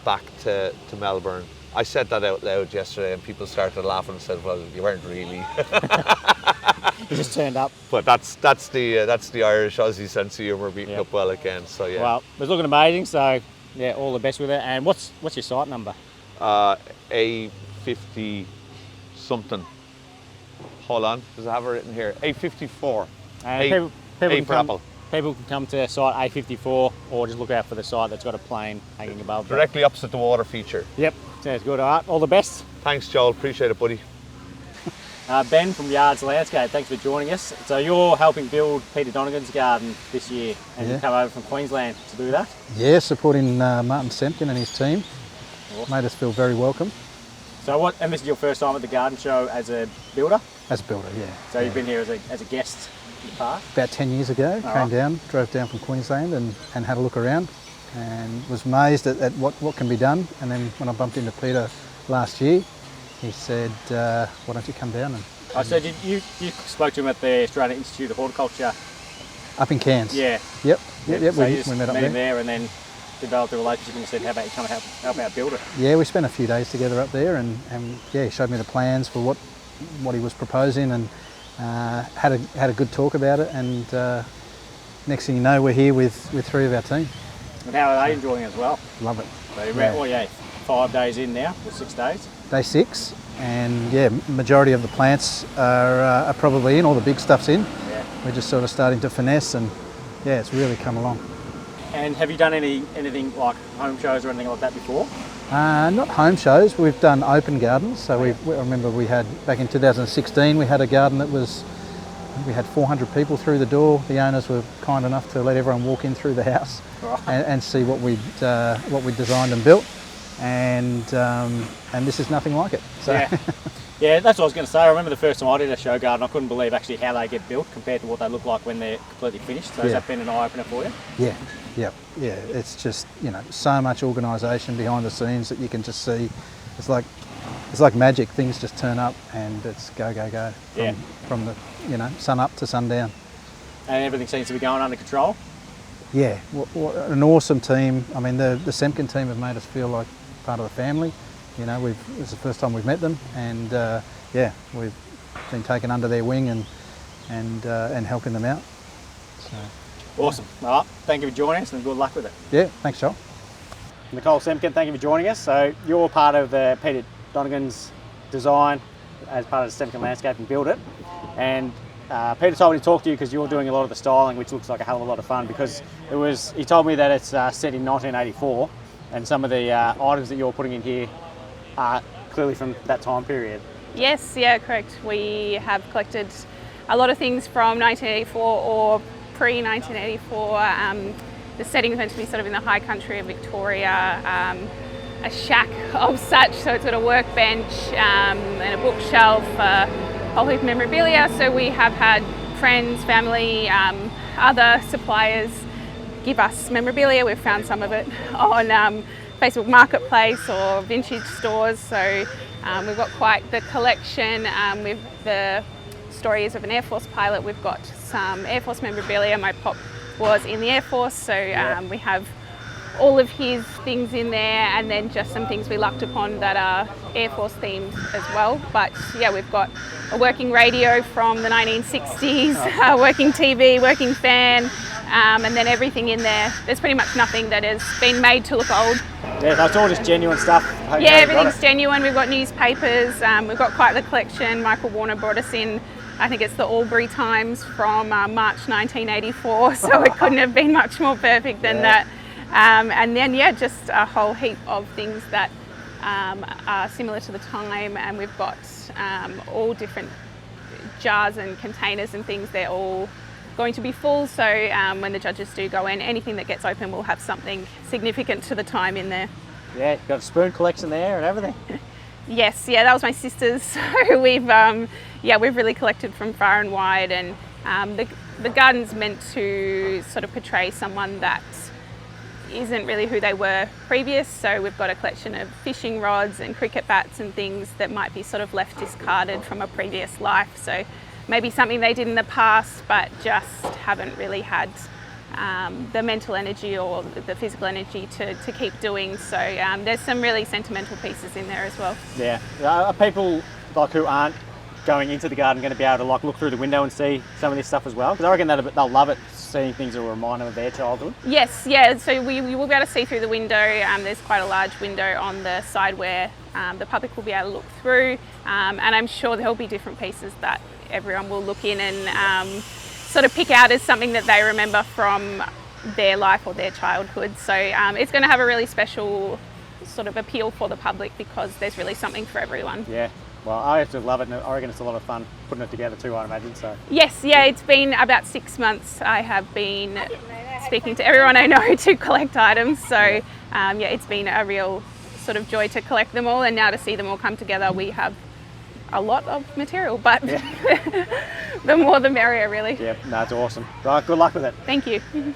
back to Melbourne. I said that out loud yesterday and people started laughing and said, well, you weren't really.
You just turned up.
But that's the Irish Aussie sense of humour meeting up well again, so yeah.
Well, it was looking amazing, so yeah, all the best with it. And what's your site number?
A50 something. Hold on, does it have it written here? 854.
And
Eight-
people
eight
can
for
come,
apple.
people can come to site A54 or just look out for the site that's got a plane hanging above.
Directly opposite the water feature.
Yep, sounds good. All right, all the best.
Thanks, Joel. Appreciate it, buddy.
Ben from Yards Landscape, thanks for joining us. So you're helping build Peter Donegan's garden this year, and
Yeah.
you come over from Queensland to do that.
Yeah, supporting Martin Semkin and his team.
Awesome.
Made us feel very welcome.
So and this is your first time at the garden show as a builder?
As a builder, yeah.
So you've been here as a guest in the past?
About 10 years ago,
All
came
right.
down, drove down from Queensland and had a look around and was amazed at what can be done. And then when I bumped into Peter last year, he said, why don't you come down? And
So you spoke to him at the Australian Institute of Horticulture?
up in Cairns.
Yeah.
Yep.
So
we
you
met
just
up
met him
there.
there and then developed a relationship and said, how about you come and help out build it?
Yeah, we spent a few days together up there and yeah, he showed me the plans for what he was proposing and had a good talk about it, and next thing you know, we're here with 3 of our team.
And how are they enjoying it as well?
Love it.
So you're 5 days in now, or 6 days?
Day 6, and yeah, majority of the plants are probably in, all the big stuff's in.
Yeah.
We're just sort of starting to finesse, and yeah, it's really come along.
And have you done anything like home shows or anything like that before?
Not home shows, we've done open gardens. So I remember we had, back in 2016, we had a garden that was, we had 400 people through the door. The owners were kind enough to let everyone walk in through the house and see what we'd designed and built. And this is nothing like it. So.
Yeah. Yeah, that's what I was going to say. I remember the first time I did a show garden, I couldn't believe actually how they get built compared to what they look like when they're completely finished. So has that been an eye-opener for you?
Yeah, yeah. It's just, so much organisation behind the scenes that you can just see. It's like magic. Things just turn up and it's go from the sun up to sundown.
And everything seems to be going under control.
Yeah, what an awesome team. I mean, the Semkin team have made us feel like part of the family. It's the first time we've met them, and yeah, we've been taken under their wing and helping them out. So.
Awesome. All right, thank you for joining us and good luck with it.
Yeah, thanks, Joel.
Nicole Semkin, thank you for joining us. So you're part of Peter Donegan's design as part of the Semkin Landscape and Build It. And Peter told me to talk to you because you're doing a lot of the styling, which looks like a hell of a lot of fun, because he told me that it's set in 1984 and some of the items that you're putting in here are clearly from that time period.
Yes, yeah, correct. We have collected a lot of things from 1984 or pre-1984. The setting is meant to be sort of in the high country of Victoria, a shack of such, so it's got a workbench and a bookshelf, a whole heap of memorabilia. So we have had friends, family, other suppliers give us memorabilia. We've found some of it on Facebook Marketplace or vintage stores, so we've got quite the collection. With the stories of an Air Force pilot, we've got some Air Force memorabilia. My pop was in the Air Force, so we have all of his things in there, and then just some things we lucked upon that are Air Force themed as well. But yeah, we've got a working radio from the 1960s, working TV, working fan, and then everything in there. There's pretty much nothing that has been made to look old.
Yeah, that's all just genuine stuff.
Yeah, everything's genuine. We've got newspapers, we've got quite the collection. Michael Warner brought us in, I think it's the Albury Times from March 1984, so it couldn't have been much more perfect than that. And then just a whole heap of things that are similar to the time, and we've got all different jars and containers and things. They're all going to be full, so when the judges do go in, anything that gets open will have something significant to the time in there.
Yeah, you've got a spoon collection there and everything.
Yes, yeah, that was my sister's. So we've really collected from far and wide, and the garden's meant to sort of portray someone that isn't really who they were previous. So we've got a collection of fishing rods and cricket bats and things that might be sort of left discarded from a previous life. So maybe something they did in the past, but just haven't really had the mental energy or the physical energy to keep doing. So there's some really sentimental pieces in there as well.
Yeah, are people who aren't going into the garden going to be able to look through the window and see some of this stuff as well? Because I reckon they'll love it, seeing things that will remind them of their childhood.
Yes, yeah, so we will be able to see through the window. There's quite a large window on the side where the public will be able to look through, and I'm sure there'll be different pieces that everyone will look in and sort of pick out as something that they remember from their life or their childhood. So it's going to have a really special sort of appeal for the public because there's really something for everyone.
Yeah. Well, I have to love it, and I reckon it's a lot of fun putting it together too, I imagine. So.
Yes, yeah, it's been about 6 months. I have been speaking to everyone I know to collect items. So yeah, it's been a real sort of joy to collect them all, and now to see them all come together. We have a lot of material, but the more the merrier, really.
Yeah, no, it's awesome. Right, good luck with it.
Thank you.